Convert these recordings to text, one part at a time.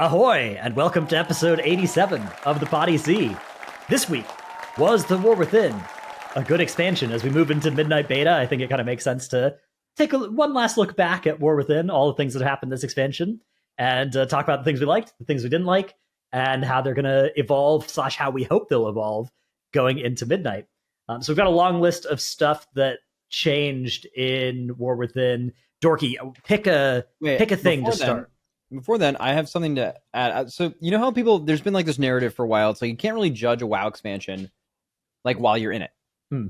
Ahoy, and welcome to episode 87 of the PoddyC. This week was The War Within, a good expansion. As we move into Midnight Beta, I think it kind of makes sense to take one last look back at War Within, all the things that happened this expansion, and talk about the things we liked, the things we didn't like, and how they're going to evolve, slash how we hope they'll evolve going into Midnight. So we've got a long list of stuff that changed in War Within. Dorki, pick a thing to start. Before then, I have something to add. So you know how there's been like this narrative for a while. It's like you can't really judge a WoW expansion like while you're in it.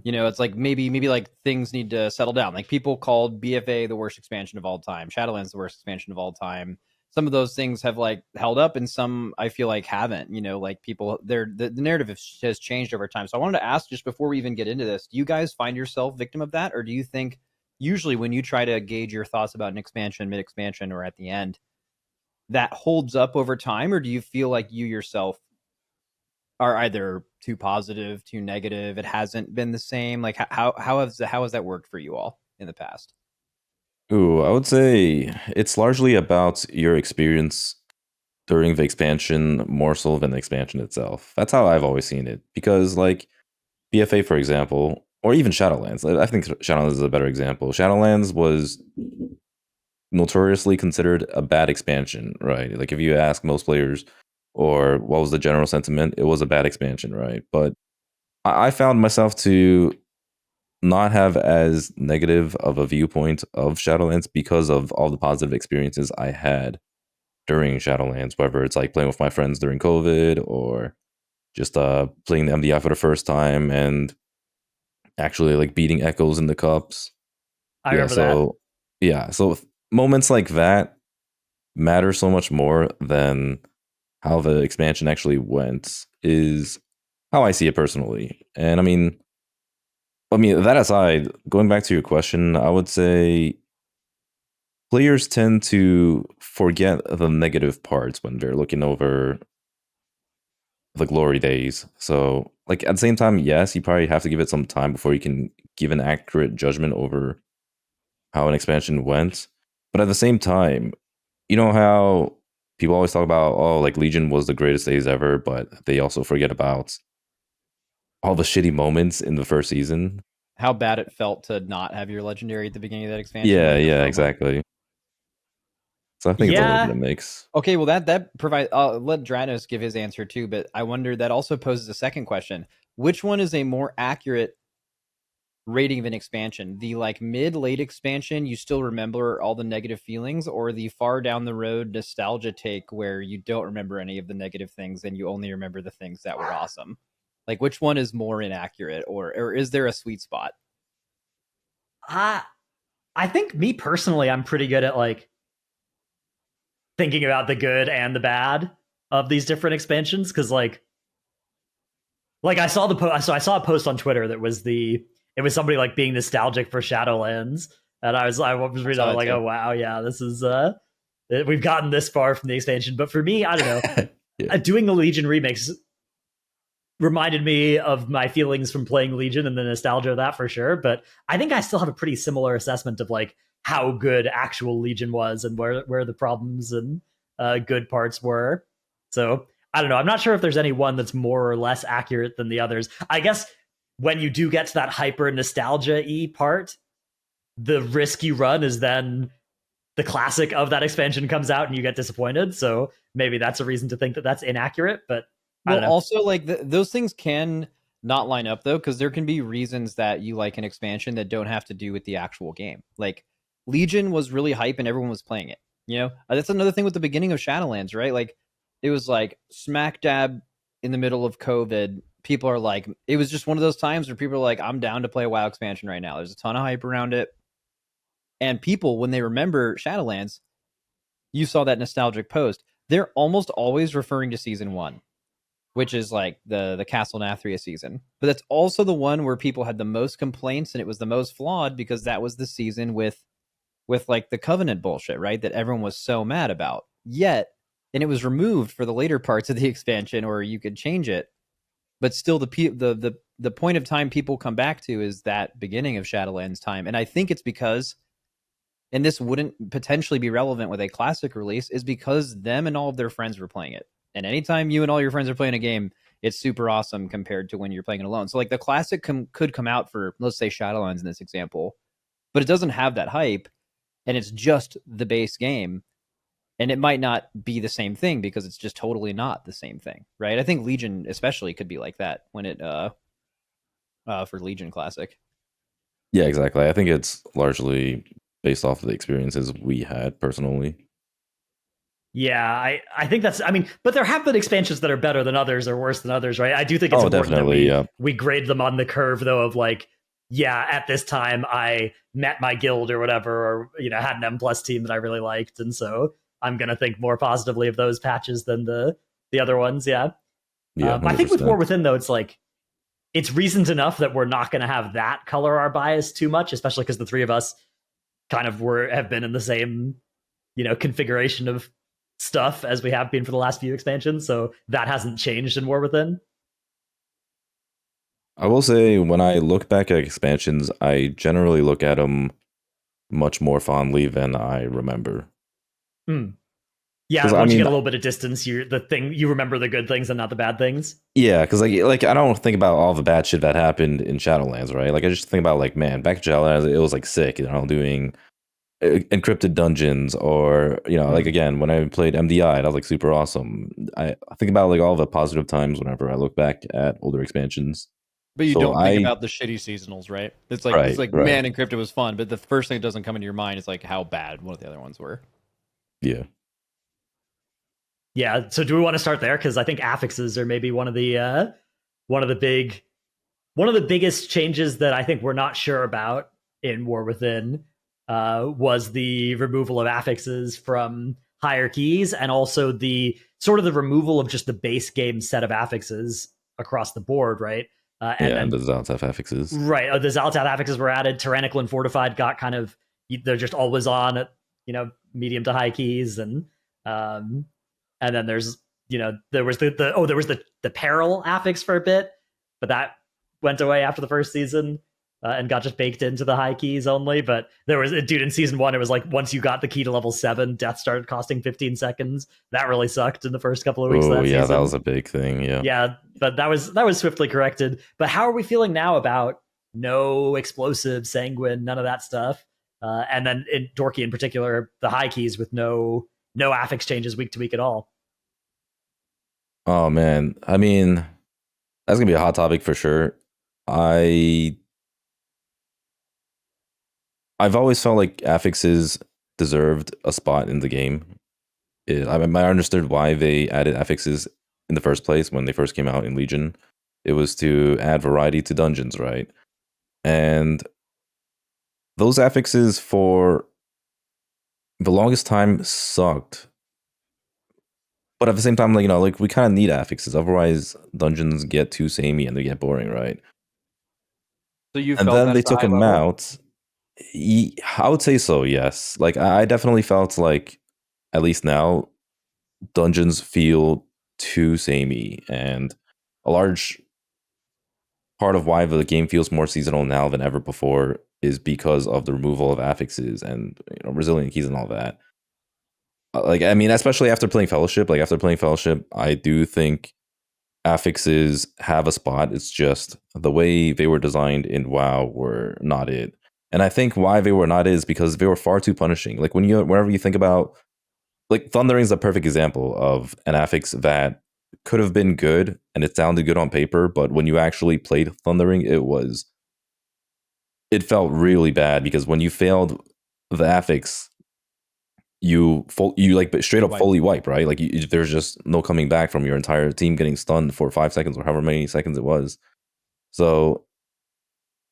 You know, it's like maybe like things need to settle down. Like people called BFA the worst expansion of all time, Shadowlands the worst expansion of all time. Some of those things have like held up, and some I feel like haven't. You know, like people, the narrative has changed over time. So I wanted to ask, just before we even get into this, do you guys find yourself victim of that, or do you think usually when you try to gauge your thoughts about an expansion, mid expansion, or at the end, that holds up over time, or do you feel like you yourself are either too positive, too negative? It hasn't been the same. Like how has that worked for you all in the past? Ooh, I would say it's largely about your experience during the expansion more so than the expansion itself. That's how I've always seen it. Because like BFA, for example, or even Shadowlands, I think Shadowlands is a better example. Shadowlands was notoriously considered a bad expansion, right? Like if you ask most players or what was the general sentiment, it was a bad expansion, right? But I found myself to not have as negative of a viewpoint of Shadowlands because of all the positive experiences I had during Shadowlands, whether it's like playing with my friends during COVID or just playing the MDI for the first time and actually like beating Echoes in the cups. I remember that. Yeah, so moments like that matter so much more than how the expansion actually went is how I see it personally. And I mean, that aside, going back to your question, I would say players tend to forget the negative parts when they're looking over the glory days. So, like, at the same time, yes, you probably have to give it some time before you can give an accurate judgment over how an expansion went. But at the same time, you know how people always talk about, oh, like Legion was the greatest days ever, but they also forget about all the shitty moments in the first season. How bad it felt to not have your legendary at the beginning of that expansion. Yeah, like yeah, exactly. So I think it's a little bit of a mix. Okay, well that provides. I'll let Dratnos give his answer too, but I wonder, that also poses a second question: which one is a more accurate rating of an expansion? The like mid-late expansion, you still remember all the negative feelings, or the far down the road nostalgia take where you don't remember any of the negative things and you only remember the things that were awesome? Like, which one is more inaccurate, or is there a sweet spot? I think me personally, I'm pretty good at like thinking about the good and the bad of these different expansions because like I saw the post, so I saw a post on Twitter that was it was somebody like being nostalgic for Shadowlands, and I was reading, I was like, oh wow, yeah, this is we've gotten this far from the expansion. But for me, I don't know, yeah. Doing the Legion remakes reminded me of my feelings from playing Legion and the nostalgia of that for sure. But I think I still have a pretty similar assessment of like how good actual Legion was and where the problems and good parts were. So I don't know. I'm not sure if there's any one that's more or less accurate than the others. I guess when you do get to that hyper nostalgia-y part, the risk you run is then the classic of that expansion comes out and you get disappointed. So maybe that's a reason to think that that's inaccurate. But well, also like those things can not line up though, because there can be reasons that you like an expansion that don't have to do with the actual game. Like Legion was really hype and everyone was playing it. You know, that's another thing with the beginning of Shadowlands, right? Like it was like smack dab in the middle of COVID. People are like, it was just one of those times where people are like, I'm down to play a WoW expansion right now. There's a ton of hype around it. And people, when they remember Shadowlands, you saw that nostalgic post, they're almost always referring to season 1, which is like the Castle Nathria season. But that's also the one where people had the most complaints and it was the most flawed because that was the season with like the Covenant bullshit, right? That everyone was so mad about. Yet, and it was removed for the later parts of the expansion, or you could change it. But still, the point of time people come back to is that beginning of Shadowlands time. And I think it's because and this wouldn't potentially be relevant with a classic release, is because them and all of their friends were playing it. And anytime you and all your friends are playing a game, it's super awesome compared to when you're playing it alone. So like the classic could come out for, let's say, Shadowlands in this example, but it doesn't have that hype, and it's just the base game. And it might not be the same thing because it's just totally not the same thing, right? I think Legion especially could be like that when it for Legion Classic. Yeah, exactly. I think it's largely based off of the experiences we had personally. Yeah, I think that's, I mean, but there have been expansions that are better than others or worse than others, right? I do think it's important definitely, that we grade them on the curve, though, of like, yeah, at this time I met my guild or whatever, or, you know, had an M+ team that I really liked. And so I'm going to think more positively of those patches than the other ones, yeah. Yeah, I think with War Within, though, it's like, it's reasons enough that we're not going to have that color our bias too much, especially because the three of us kind of have been in the same, you know, configuration of stuff as we have been for the last few expansions, so that hasn't changed in War Within. I will say, when I look back at expansions, I generally look at them much more fondly than I remember. Yeah, once you get a little bit of distance, you remember the good things and not the bad things. Yeah, because like I don't think about all the bad shit that happened in Shadowlands, right? Like I just think about like, man, back in Shadowlands, it was like sick, you know, doing encrypted dungeons, or, you know, like again, when I played MDI, that was like super awesome. I think about like all the positive times whenever I look back at older expansions. But you don't think about the shitty seasonals, right? It's like, right. Man, Encrypted was fun, but the first thing that doesn't come into your mind is like how bad one of the other ones were. Yeah. Yeah. So do we want to start there? Because I think affixes are maybe one of the biggest changes that I think we're not sure about in War Within. Was the removal of affixes from higher keys, and also the sort of the removal of just the base game set of affixes across the board, right? And the Zaltaf affixes. Right. The Zaltaf affixes were added. Tyrannical and Fortified got kind of, they're just always on at, you know, medium to high keys. And then there's, you know, there was the Peril affix for a bit, but that went away after the first season. And got just baked into the high keys only. But there was a dude in season 1. It was like once you got the key to level 7, death started costing 15 seconds. That really sucked in the first couple of weeks. Oh, of that yeah, season. That was a big thing. Yeah, yeah, but that was swiftly corrected. But how are we feeling now about no explosive, sanguine, none of that stuff? And then in Dorki in particular, the high keys with no affix changes week to week at all. Oh man, I mean, that's gonna be a hot topic for sure. I've always felt like affixes deserved a spot in the game. I understood why they added affixes in the first place when they first came out in Legion. It was to add variety to dungeons, right? And those affixes for the longest time sucked. But at the same time, like, you know, like we kind of need affixes. Otherwise, dungeons get too samey and they get boring, right? So you and felt then that they took them out. I would say so, yes. Like I definitely felt like, at least now, dungeons feel too samey, and a large part of why the game feels more seasonal now than ever before is because of the removal of affixes and, you know, resilient keys and all that. Like, I mean, especially after playing Fellowship, I do think affixes have a spot. It's just the way they were designed in WoW were not it. And I think why they were not is because they were far too punishing. Like whenever you think about, like, Thundering's a perfect example of an affix that could have been good and it sounded good on paper, but when you actually played Thundering, it felt really bad, because when you failed the affix, you like straight up fully wipe, right? Like there's just no coming back from your entire team getting stunned for 5 seconds or however many seconds it was. So,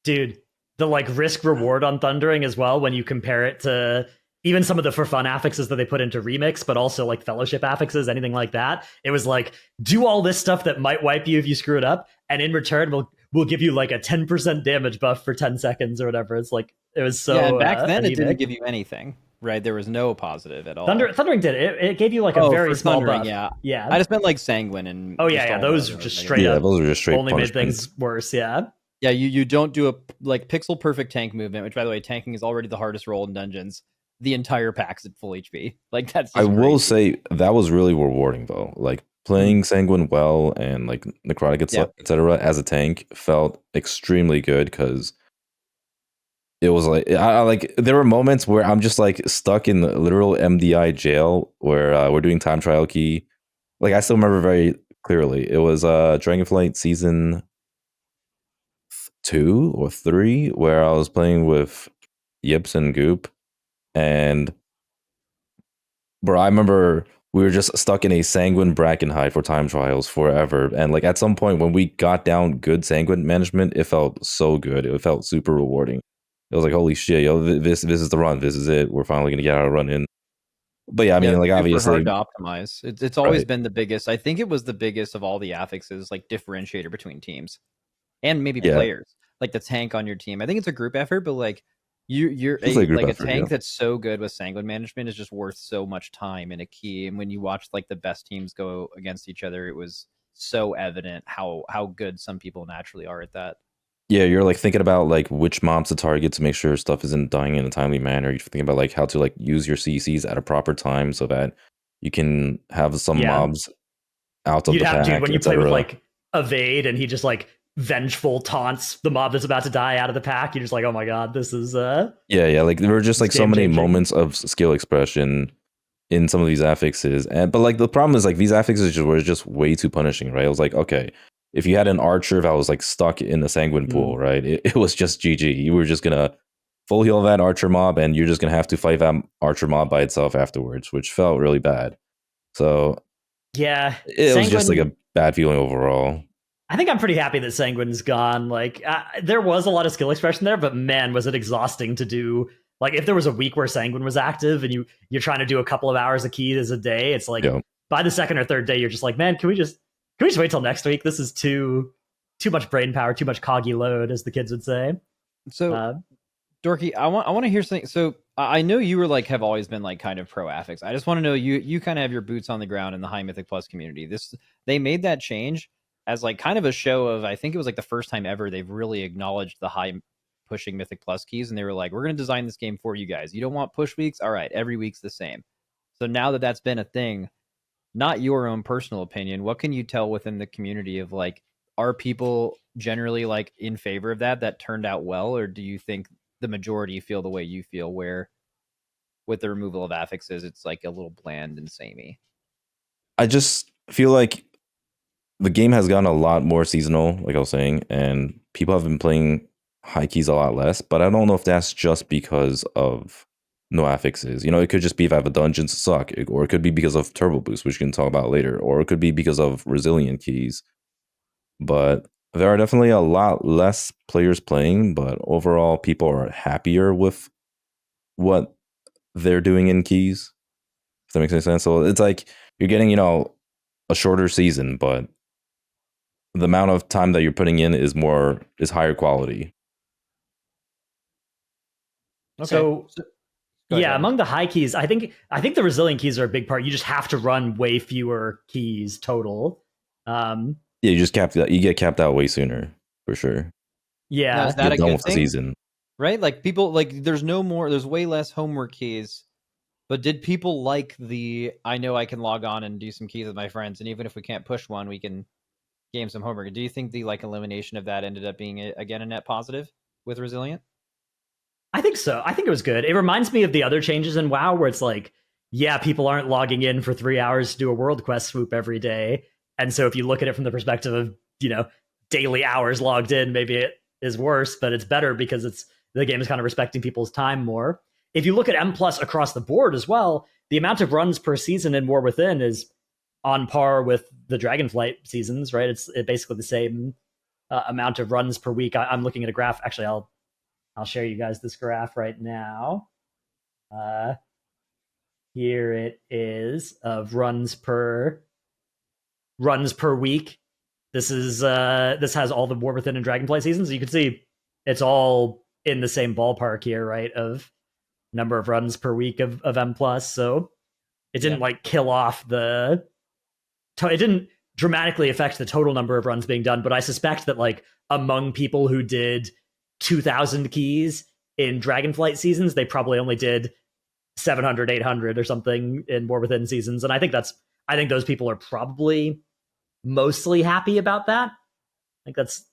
dude, the like risk reward on Thundering as well, when you compare it to even some of the for fun affixes that they put into Remix, but also like Fellowship affixes, anything like that. It was like, do all this stuff that might wipe you if you screw it up, and in return we'll give you like a 10% damage buff for 10 seconds or whatever. It's like, it was so, yeah, and back then anemic. It didn't give you anything, right? There was no positive at all. Thundering did it. It gave you like a very small buff. Yeah. I just meant like Sanguine and those are just straight up. Those are just straight only made things worse. Yeah. Yeah, you don't do a like pixel perfect tank movement, which, by the way, tanking is already the hardest role in dungeons. the entire pack's at full HP. Like that's I just will crazy. say that was really rewarding though. Like playing Sanguine well and like Necrotic, Yeah. etc. as a tank felt extremely good because it was like I like there were moments where I'm just like stuck in the literal MDI jail where we're doing time trial key. Like I still remember very clearly. It was Dragonflight season 2 or 3 where I was playing with Yips and Goop, and bro, I remember we were just stuck in a Sanguine Brackenhide for time trials forever. And like at some point when we got down good Sanguine management, it felt so good. It felt super rewarding. It was like, holy shit, yo, this is the run. This is it. We're finally gonna get our run in. But yeah, I Yeah, mean, it's like super hard obviously, to optimize. It's always right? been the biggest. I think it was the biggest of all the affixes, like differentiator between teams and maybe Yeah, players. Like the tank on your team. I think it's a group effort, but like you're definitely a a group like a effort. Yeah, tank that's so good with sanguine management is just worth so much time in a key. And when you watch like the best teams go against each other, it was so evident how good some people naturally are at that. yeah. You're like thinking about like which mobs to target to make sure stuff isn't dying in a timely manner. You're thinking about like how to like use your CCs at a proper time so that you can have some Yeah, mobs out of you'd the have, dude, pack, when you play with etc. like evade and he just like vengeful taunts the mob that's about to die out of the pack. You're just like, oh my god, this is Yeah. Like there were just this is like so game many changing. moments of skill expression in some of these affixes, and but like the problem is like these affixes were just way too punishing, right? It was like, okay, if you had an archer that was like stuck in the sanguine pool, right? It was just GG. You were just gonna full heal that archer mob, and you're just gonna have to fight that archer mob by itself afterwards, which felt really bad. So Yeah, it was just like a Sanguine. bad feeling overall. I think I'm pretty happy that Sanguine's gone. Like, there was a lot of skill expression there, but man, was it exhausting to do. Like, if there was a week where Sanguine was active and you're trying to do a couple of hours of keys a day, it's like Yeah. by the second or third day, you're just like, man, can we just wait till next week? This is too much brain power, too much coggy load, as the kids would say. So Uh, Dorky, I want to hear something. So I know you were like have always been like kind of pro affix. I just want to know you kind of have your boots on the ground in the High Mythic Plus community. They made that change as like kind of a show of I think it was like the first time ever they've really acknowledged the high pushing Mythic Plus keys, and they were like, we're going to design this game for you guys. You don't want push weeks? All right, every week's the same. So now that that's been a thing, not your own personal opinion, what can you tell within the community of like, are people generally like in favor of that turned out well, or do you think the majority feel the way you feel, where with the removal of affixes, it's like a little bland and samey? I just feel like the game has gotten a lot more seasonal, like I was saying, and people have been playing high keys a lot less. But I don't know if that's just because of no affixes. It could just be if I have a dungeons suck, or it could be because of turbo boost, which we can talk about later, or it could be because of resilient keys. But there are definitely a lot less players playing, but overall, people are happier with what they're doing in keys. If that makes any sense. So it's like you're getting, a shorter season, but the amount of time that you're putting in is higher quality. Okay. so So, go yeah, ahead. among the high keys, I think the resilient keys are a big part. You just have to run way fewer keys total. Um, Yeah, you get capped out way sooner for sure. Now, is yeah, that You're a done good with the thing? season. Right? Like people like there's way less homework keys. But did people like the I know I can log on and do some keys with my friends, and even if we can't push one, we can game some homework? Do you think the like elimination of that ended up being again a net positive with Resilient? I think so. I think it was good. It reminds me of the other changes in WoW where it's like, yeah, people aren't logging in for 3 hours to do a world quest swoop every day. And so if you look at it from the perspective of, daily hours logged in, maybe it is worse, but it's better because the game is kind of respecting people's time more. If you look at M plus across the board as well, the amount of runs per season in War Within is on par with the Dragonflight seasons, right? It's basically the same amount of runs per week. I'm looking at a graph. Actually, I'll share you guys this graph right now. Uh, Here it is of runs per week. This has all the War Within and Dragonflight seasons. So you can see it's all in the same ballpark here, right? Of number of runs per week of M plus. So it didn't like kill off it didn't dramatically affect the total number of runs being done, but I suspect that like among people who did 2,000 keys in Dragonflight seasons, they probably only did 700, 800 or something in War Within seasons. And I think those people are probably mostly happy about that. I think that's,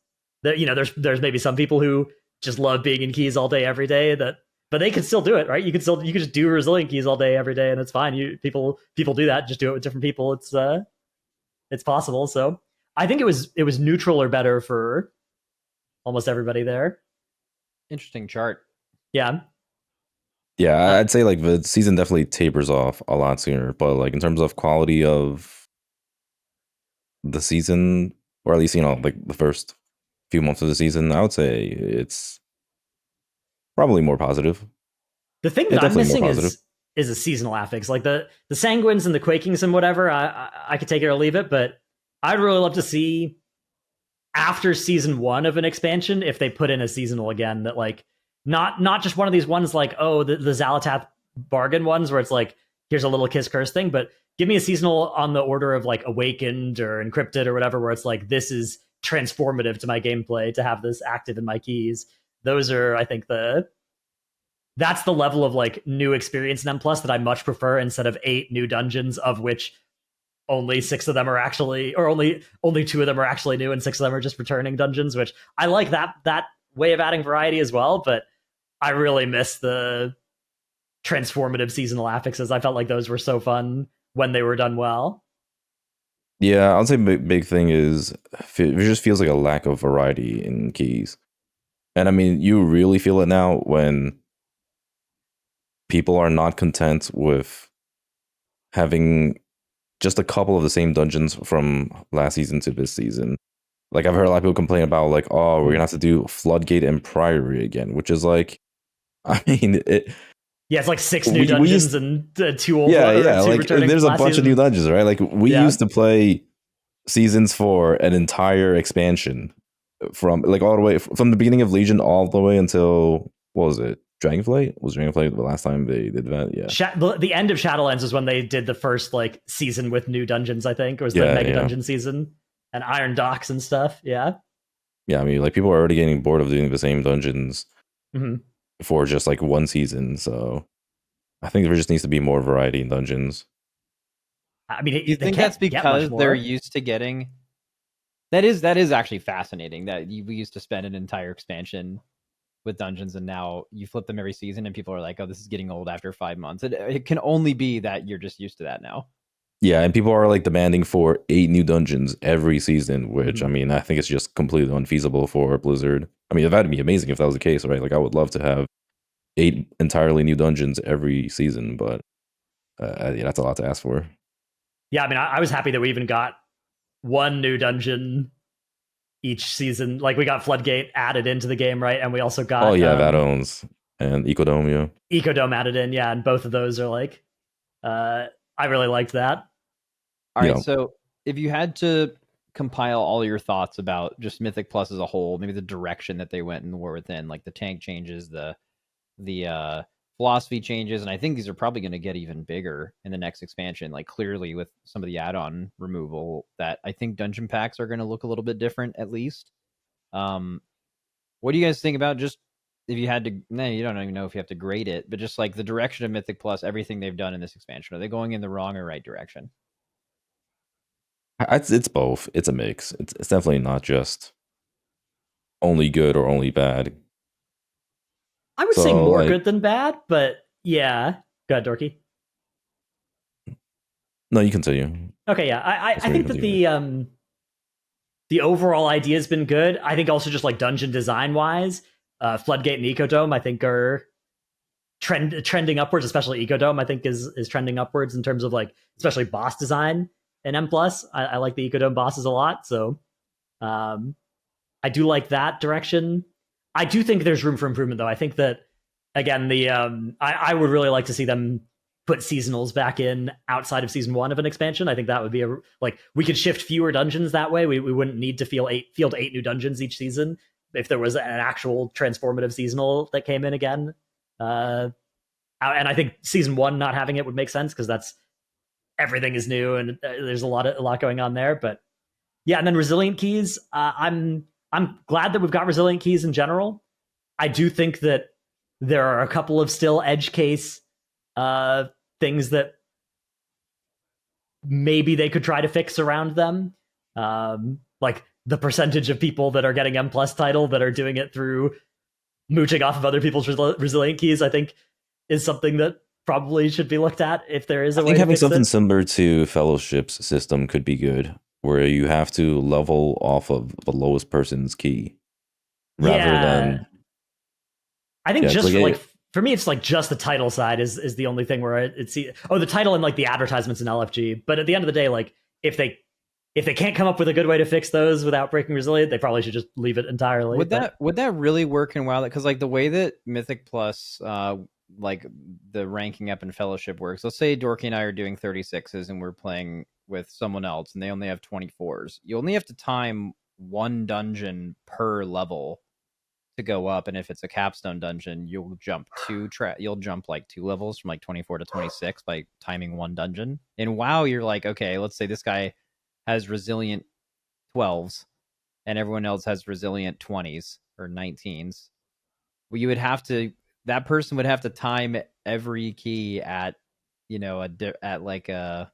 there's maybe some people who just love being in keys all day, every day, but they can still do it, right? You could just do resilient keys all day, every day, and it's fine. People do that. Just do it with different people. It's possible. So I think it was neutral or better for almost everybody there. Interesting chart. Yeah. Yeah, I'd say like the season definitely tapers off a lot sooner, but like in terms of quality of the season, or at least like the first few months of the season, I would say it's probably more positive. The thing that I'm missing is a seasonal affix, like the sanguines and the quakings and whatever. I could take it or leave it, but I'd really love to see after season 1 of an expansion if they put in a seasonal again, that like not just one of these ones like, oh, the Xalatath bargain ones where it's like, here's a little kiss curse thing, but give me a seasonal on the order of like Awakened or Encrypted or whatever, where it's like, this is transformative to my gameplay to have this active in my keys. Those are, I think, that's the level of like new experience in M+ that I much prefer, instead of 8 new dungeons, of which only 6 of them are actually, or only 2 of them are actually new and 6 of them are just returning dungeons, which I like that way of adding variety as well, but I really miss the transformative seasonal affixes. I felt like those were so fun when they were done well. Yeah, I'll say big thing is it just feels like a lack of variety in keys. And I mean, you really feel it now when people are not content with having just a couple of the same dungeons from last season to this season. Like I've heard a lot of people complain about like, oh, we're gonna have to do Floodgate and Priory again, which is like, I mean, it's like 6 new dungeons and 2 old. Yeah. Like there's a bunch of new dungeons, right? Like we used to play seasons for an entire expansion from like all the way from the beginning of Legion all the way until, what was it? Dragonflight? Was Dragonflight the last time they did that? Yeah. The end of Shadowlands was when they did the first like season with new dungeons, I think. It was the mega dungeon season and Iron Docks and stuff. Yeah. Yeah, I mean, like people are already getting bored of doing the same dungeons for just like one season. So I think there just needs to be more variety in dungeons. I mean, you think that's because they're used to getting... That is actually fascinating that we used to spend an entire expansion with dungeons, and now you flip them every season and people are like, oh, this is getting old after 5 months. It can only be that you're just used to that now. Yeah, and people are like demanding for 8 new dungeons every season, which I mean, I think it's just completely unfeasible for Blizzard. I mean, that'd be amazing if that was the case, right? Like I would love to have 8 entirely new dungeons every season, but that's a lot to ask for. Yeah, I mean, I was happy that we even got 1 new dungeon each season. Like we got Floodgate added into the game, right? And we also got Vatones and Ecodome. Ecodome added in, and both of those are like I really liked that. All right, so if you had to compile all your thoughts about just Mythic Plus as a whole, maybe the direction that they went in the War Within, like the tank changes, the philosophy changes, and I think these are probably going to get even bigger in the next expansion, like clearly with some of the add-on removal, that I think dungeon packs are going to look a little bit different at least. What do you guys think about, just if you had to, you don't even know if you have to grade it, but just like the direction of Mythic Plus, everything they've done in this expansion, are they going in the wrong or right direction? It's both. It's a mix. It's definitely not just only good or only bad. I would say more good than bad, but yeah. Go ahead, Dorki. No, you continue. Okay, yeah. I think that the overall idea has been good. I think also just like dungeon design wise, Floodgate and Ecodome I think are trending upwards, especially Ecodome I think is trending upwards in terms of like especially boss design in M+. I like the Ecodome bosses a lot, so I do like that direction. I do think there's room for improvement, though. I think that, again, I would really like to see them put seasonals back in outside of season 1 of an expansion. I think that would be we could shift fewer dungeons that way. We wouldn't need to field 8 new dungeons each season if there was an actual transformative seasonal that came in again. And I think season 1 not having it would make sense because that's everything is new and there's a lot going on there. But yeah, and then resilient keys. I'm glad that we've got resilient keys in general. I do think that there are a couple of still edge case things that maybe they could try to fix around them. Like the percentage of people that are getting M plus title that are doing it through mooching off of other people's resilient keys, I think is something that probably should be looked at if there is a way. I think having something similar to Fellowship's system could be good, where you have to level off of the lowest person's key rather than. I think just like for me, it's like just the title side is the only thing where it's the title and like the advertisements in LFG. But at the end of the day, like if they can't come up with a good way to fix those without breaking resilient, they probably should just leave it entirely. Would that really work in WoW? Because like the way that Mythic Plus, like the ranking up in Fellowship works. Let's say Dorki and I are doing 36s and we're playing with someone else and they only have 24s. You only have to time one dungeon per level to go up, and if it's a capstone dungeon, you'll jump like 2 levels from like 24 to 26 by timing one dungeon. In WoW, you're like, okay, let's say this guy has resilient 12s and everyone else has resilient 20s or 19s. Well, that person would have to time every key at like a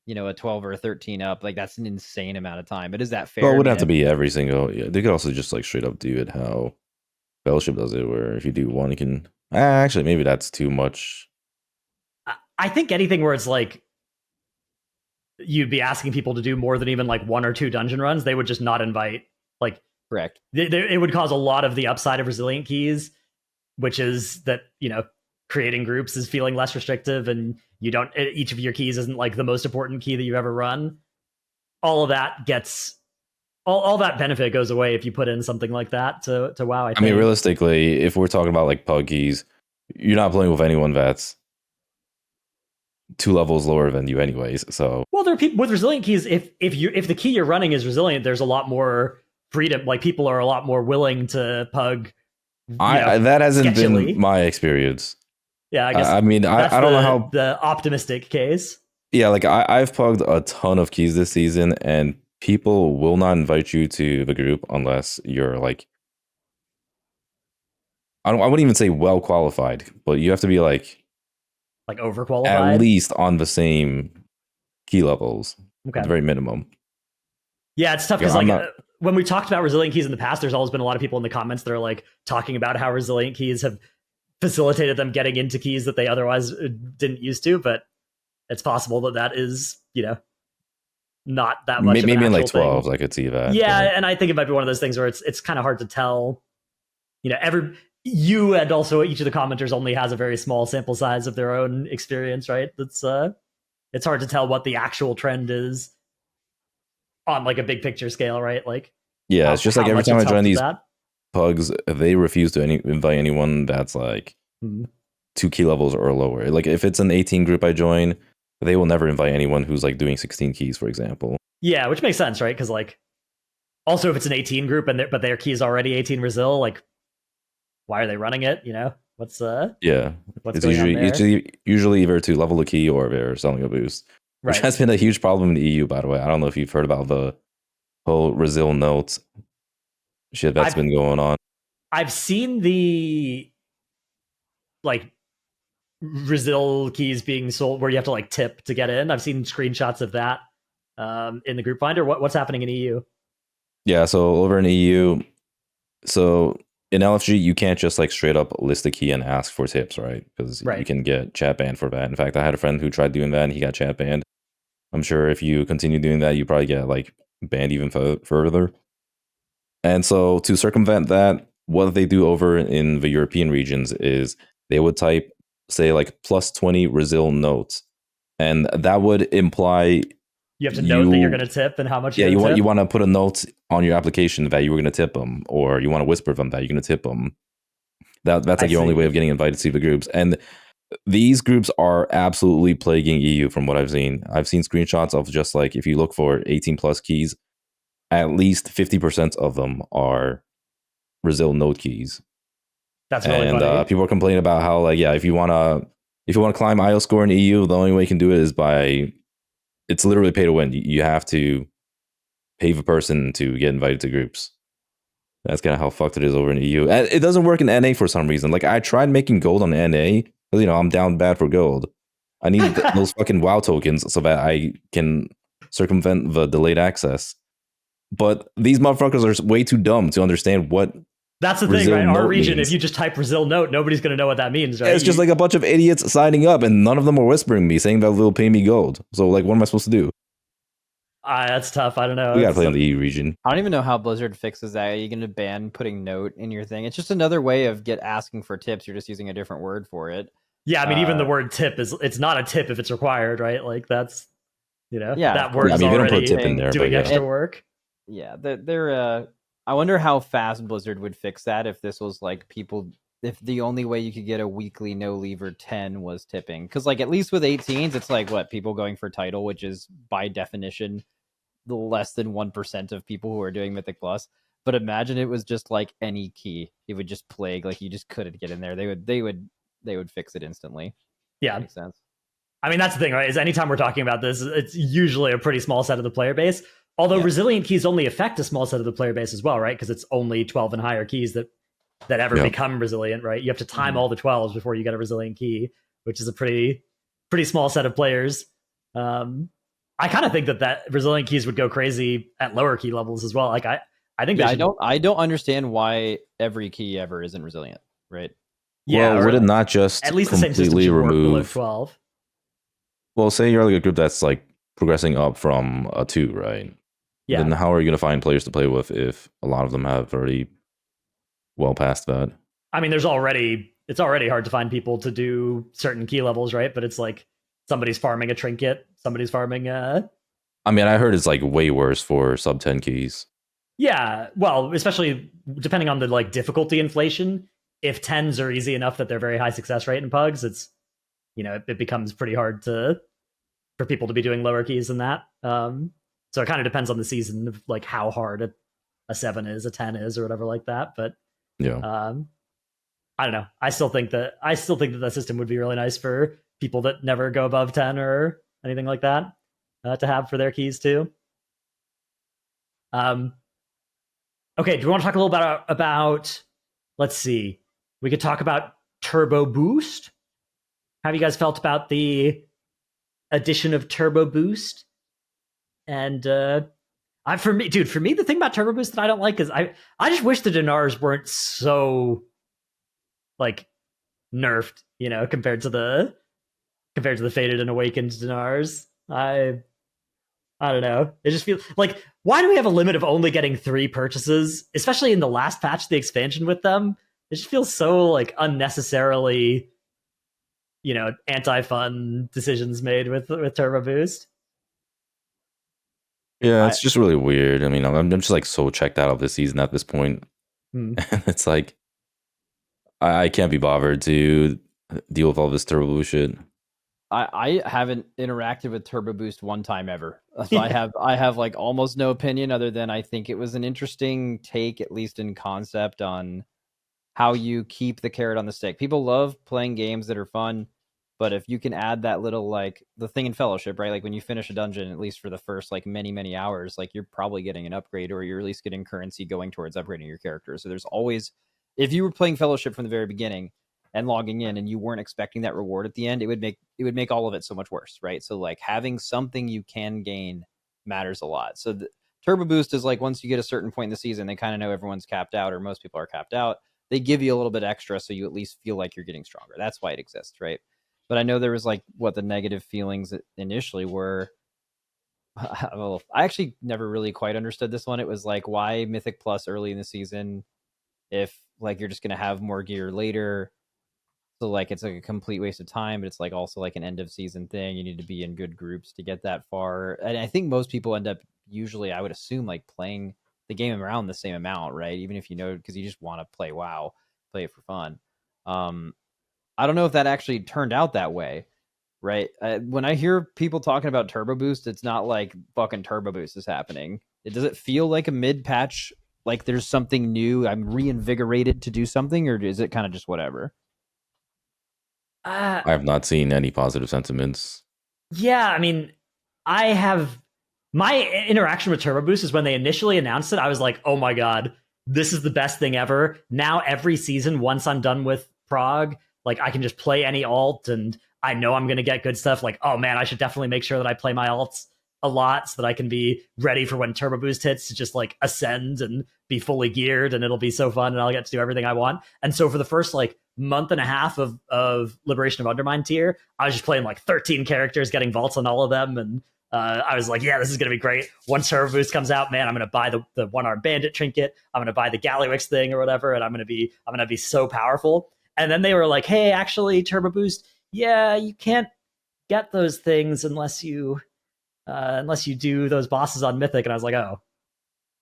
12 or a 13 up. Like that's an insane amount of time. But is that fair? Well, it would have to be every single. Yeah, they could also just like straight up do it how Fellowship does it, where if you do one, you can. Actually, maybe that's too much. I think anything where it's like you'd be asking people to do more than even like 1 or 2 dungeon runs, they would just not invite. Like, correct. It would cause a lot of the upside of resilient keys, which is that creating groups is feeling less restrictive, and each of your keys isn't like the most important key that you've ever run. All of that gets all that benefit goes away if you put in something like that to WoW. I mean, realistically, if we're talking about like pug keys, you're not playing with anyone that's 2 levels lower than you anyways. So there are people with resilient keys. If the key you're running is resilient, there's a lot more freedom. Like people are a lot more willing to pug. That hasn't sketchily been my experience. Yeah, I guess. I mean, I don't know how the optimistic case. Yeah, like I've plugged a ton of keys this season, and people will not invite you to the group unless you're like, I wouldn't even say well qualified, but you have to be like overqualified, at least on the same key levels, okay, at the very minimum. Yeah, it's tough because when we talked about resilient keys in the past, there's always been a lot of people in the comments that are like talking about how resilient keys have facilitated them getting into keys that they otherwise didn't used to, but it's possible that is, not that much. Maybe in like 12s, I could see that. Yeah, and I think it might be one of those things where it's kind of hard to tell. You and also each of the commenters only has a very small sample size of their own experience, right? It's hard to tell what the actual trend is on like a big picture scale, right? Like, yeah, it's just like every time I join these pugs, they refuse to invite anyone that's like 2 key levels or lower. Like if it's an 18 group I join, they will never invite anyone who's like doing 16 keys, for example. Yeah, which makes sense, right? Because like, also if it's an 18 group but their key is already 18 resil, like, why are they running it? What's it's usually either to level a key or they're selling a boost, which has been a huge problem in the EU, by the way. I don't know if you've heard about the whole resil notes shit that's been going on. I've seen the like resil keys being sold where you have to like tip to get in. I've seen screenshots of that in the group finder. What's happening in EU? Yeah, so over in EU, so in LFG, you can't just like straight up list a key and ask for tips, right? Because you can get chat banned for that. In fact, I had a friend who tried doing that and he got chat banned. I'm sure if you continue doing that, you probably get like banned even further. And so to circumvent that, what they do over in the European regions is they would type, say, like plus 20 resil notes. And that would imply you have to note that you're going to tip and how much you want to put a note on your application that you were going to tip them, or you want to whisper them that you're going to tip them. That's like your only way of getting invited to the groups. And these groups are absolutely plaguing EU from what I've seen. I've seen screenshots of just like, if you look for 18 plus keys, at least 50% of them are resil note keys. That's really funny. People are complaining about how like, if you want to climb IO score in EU, the only way you can do it is by, it's literally pay to win. You have to pay the person to get invited to groups. That's kind of how fucked it is over in EU. And it doesn't work in NA for some reason. Like I tried making gold on NA Because, I'm down bad for gold. I need those fucking WoW tokens so that I can circumvent the delayed access. But these motherfuckers are way too dumb to understand what That's the thing, right? Our region, if you just type Brazil note, nobody's going to know what that means, right? It's just like a bunch of idiots signing up, and none of them are whispering me, saying that they'll pay me gold. So, like, what am I supposed to do? That's tough. I don't know. We gotta play on the EU region. I don't even know how Blizzard fixes that. Are you going to ban putting note in your thing? It's just another way of asking for tips. You're just using a different word for it. Yeah, I mean, even the word tip it's not a tip if it's required, right? Like that's, that word is already tip in there, doing extra work. Yeah, they're I wonder how fast Blizzard would fix that if this was like if the only way you could get a weekly no leaver 10 was tipping. Because like at least with 18s, it's like what people going for title, which is by definition the less than 1% of people who are doing Mythic Plus. But imagine it was just like any key, it would just plague, like you just couldn't get in there. They would fix it instantly. Yeah, that makes sense. I mean, that's the thing, right? Is anytime we're talking about this, it's usually a pretty small set of the player base. Although resilient keys only affect a small set of the player base as well, right? Because it's only 12 and higher keys that ever become resilient, right? You have to time all the 12s before you get a resilient key, which is a pretty small set of players. I kind of think that resilient keys would go crazy at lower key levels as well. Like I think I don't understand why every key ever isn't resilient, right? Yeah, well, would it not just at least the same system should work below 12? Well, say you're like a group that's like progressing up from a 2, right? Yeah. Then how are you going to find players to play with if a lot of them have already well past that? I mean, it's already hard to find people to do certain key levels, right? But it's like somebody's farming a trinket, somebody's farming a... I mean, I heard it's like way worse for sub 10 keys. Yeah, well, especially depending on the like difficulty inflation. If 10s are easy enough that they're very high success rate in pugs, it's it becomes pretty hard for people to be doing lower keys than that. So it kind of depends on the season of like how hard a 7 is, a 10 is, or whatever like that. But I don't know. I still think that system would be really nice for people that never go above 10 or anything like that to have for their keys too. Okay, do we want to talk a little bit about let's see. We could talk about Turbo Boost. How have you guys felt about the addition of Turbo Boost? And for me, the thing about Turbo Boost that I don't like is I just wish the dinars weren't so like nerfed, compared to the faded and awakened dinars. I don't know. It just feels like, why do we have a limit of only getting 3 purchases, especially in the last patch of the expansion with them? It just feels so like unnecessarily, anti-fun decisions made with Turbo Boost. Yeah, it's just really weird. I mean, I'm just like so checked out of this season at this point. And it's like, I can't be bothered to deal with all this Turbo Boost shit. I haven't interacted with Turbo Boost one time ever. So I have like almost no opinion other than I think it was an interesting take, at least in concept, on how you keep the carrot on the stick. People love playing games that are fun, but if you can add that little, like the thing in Fellowship, right? Like when you finish a dungeon, at least for the first like many hours, like you're probably getting an upgrade, or you're at least getting currency going towards upgrading your character. So there's always, if you were playing Fellowship from the very beginning and logging in and you weren't expecting that reward at the end, it would make all of it so much worse, right? So like having something you can gain matters a lot. So the Turbo Boost is like, once you get a certain point in the season, they kind of know everyone's capped out, or most people are capped out. They give you a little bit extra so you at least feel like you're getting stronger. That's why it exists, right? But I know there was like what the negative feelings initially were. Well, I actually never really quite understood this one. It was like, why Mythic Plus early in the season if like you're just going to have more gear later? So like it's like a complete waste of time, but it's like also like an end of season thing. You need to be in good groups to get that far. And I think most people end up usually, I would assume, like playing the game around the same amount, right? Even if because you just want to play WoW, play it for fun. I don't know if that actually turned out that way, right? When I hear people talking about Turbo Boost, it's not like fucking Turbo Boost is happening. Does it feel like a mid-patch, like there's something new, I'm reinvigorated to do something, or is it kind of just whatever? I have not seen any positive sentiments. Yeah, I mean, I have... My interaction with Turbo Boost is when they initially announced it, I was like, oh my god, this is the best thing ever. Now every season, once I'm done with Prague, like I can just play any alt and I know I'm going to get good stuff. Like, oh man, I should definitely make sure that I play my alts a lot so that I can be ready for when Turbo Boost hits to just like ascend and be fully geared, and it'll be so fun and I'll get to do everything I want. And so for the first like month and a half of Liberation of Undermine tier, I was just playing like 13 characters, getting vaults on all of them, and I was like, yeah, this is going to be great. Once Turbo Boost comes out, man, I'm going to buy the one-armed bandit trinket. I'm going to buy the Gallywix thing or whatever, and I'm going to be so powerful. And then they were like, hey, actually, Turbo Boost, yeah, you can't get those things unless you do those bosses on Mythic. And I was like, oh.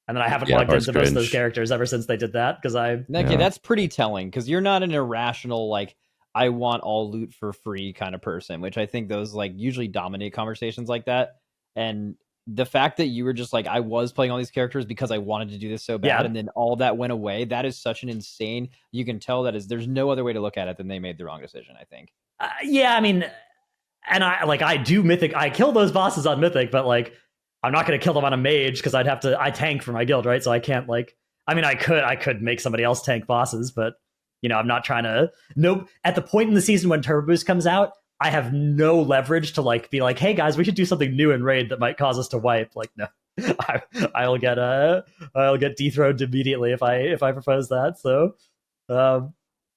And then I haven't logged into most of those characters ever since they did that, because that's pretty telling, because you're not an irrational, like, I want all loot for free kind of person, which I think those like usually dominate conversations like that. And the fact that you were just like, I was playing all these characters because I wanted to do this so bad, and then all that went away, that is such an insane, you can tell that is, there's no other way to look at it than they made the wrong decision, I think. Yeah, I mean, and I do Mythic, I kill those bosses on Mythic, but like, I'm not going to kill them on a mage because I tank for my guild, right? So I can't like, I mean, I could make somebody else tank bosses, but you know, I'm not trying to. Nope. At the point in the season when Turbo Boost comes out, I have no leverage to like be like, hey guys, we should do something new in raid that might cause us to wipe. Like, no, I'll get dethroned immediately if I propose that. So,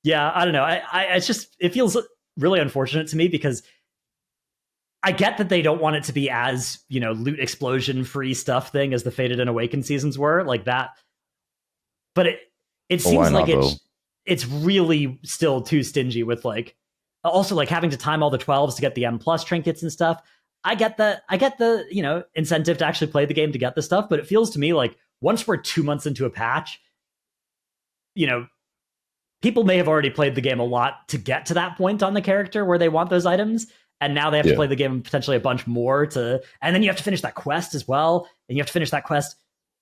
yeah, I don't know. It's just, it feels really unfortunate to me, because I get that they don't want it to be as, you know, loot explosion free stuff thing as the Faded and Awakened seasons were, like that. But it seems like it's really still too stingy with like, also like having to time all the 12s to get the M+ trinkets and stuff. I get the, you know, incentive to actually play the game to get the stuff, but it feels to me like once we're 2 months into a patch, you know, people may have already played the game a lot to get to that point on the character where they want those items. And now they have to play the game potentially a bunch more and then you have to finish that quest as well. And you have to finish that quest.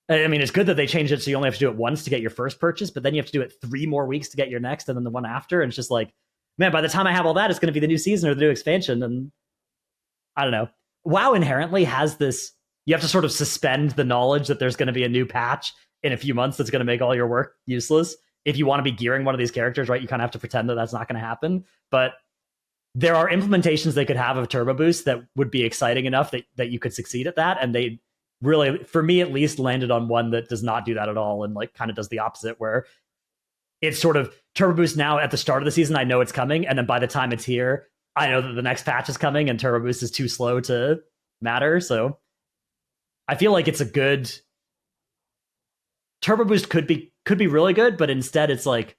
I mean, it's good that they changed it so you only have to do it once to get your first purchase, but then you have to do it 3 more weeks to get your next, and then the one after. And it's just like, man, by the time I have all that, it's going to be the new season or the new expansion. And I don't know. WoW inherently has this, you have to sort of suspend the knowledge that there's going to be a new patch in a few months that's going to make all your work useless. If you want to be gearing one of these characters, right, you kind of have to pretend that that's not going to happen. But there are implementations they could have of Turbo Boost that would be exciting enough that you could succeed at that. And they really, for me at least, landed on one that does not do that at all, and like kind of does the opposite, where it's sort of Turbo Boost now at the start of the season, I know it's coming, and then by the time it's here, I know that the next patch is coming, and Turbo Boost is too slow to matter. So I feel like it's a good Turbo Boost could be really good, but instead it's like,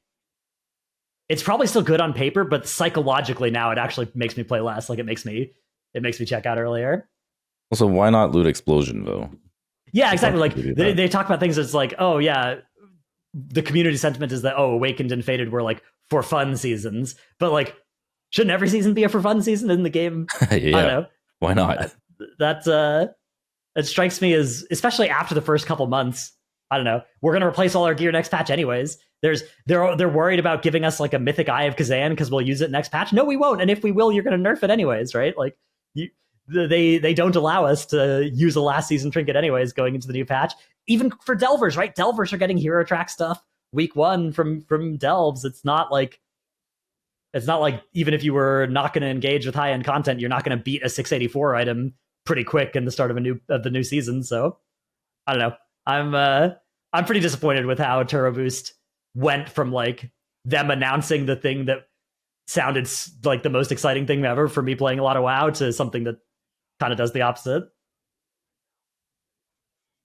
it's probably still good on paper, but psychologically now it actually makes me play less. Like it makes me check out earlier. Also, why not loot explosion though? Yeah, exactly. Like they talk about things that's like, oh yeah, the community sentiment is that, oh, Awakened and Faded were like for fun seasons, but like, shouldn't every season be a for fun season in the game? Yeah, I don't know. Why not? It strikes me as, especially after the first couple months, I don't know, we're gonna replace all our gear next patch anyways. They're worried about giving us like a Mythic Eye of Kazan because we'll use it next patch. No, we won't. And if we will, you're gonna nerf it anyways, right? Like they don't allow us to use a last season trinket anyways going into the new patch. Even for Delvers, right? Delvers are getting hero track stuff week 1 from Delves. It's not like even if you were not going to engage with high end content, you're not going to beat a 684 item pretty quick in the start of the new season. So I don't know. I'm pretty disappointed with how Turbo Boost went from like them announcing the thing that sounded like the most exciting thing ever for me playing a lot of WoW to something that kind of does the opposite.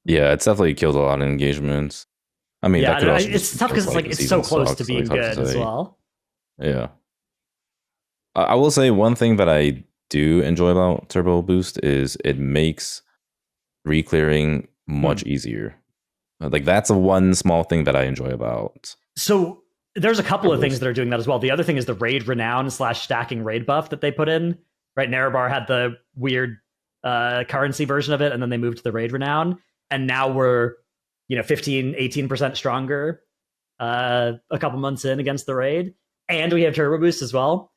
Yeah, it's definitely killed a lot of engagements. I mean, yeah, that could also it's tough because like it's so close to being good as well. Yeah, I will say one thing that I do enjoy about Turbo Boost is it makes re-clearing much easier. Like that's one small thing that I enjoy about. So there's a couple of things that are doing that as well. The other thing is the raid renown / stacking raid buff that they put in. Right, Nerebar had the weird currency version of it, and then they moved to the raid renown, and now we're 15-18% stronger a couple months in against the raid, and we have turbo boost as well.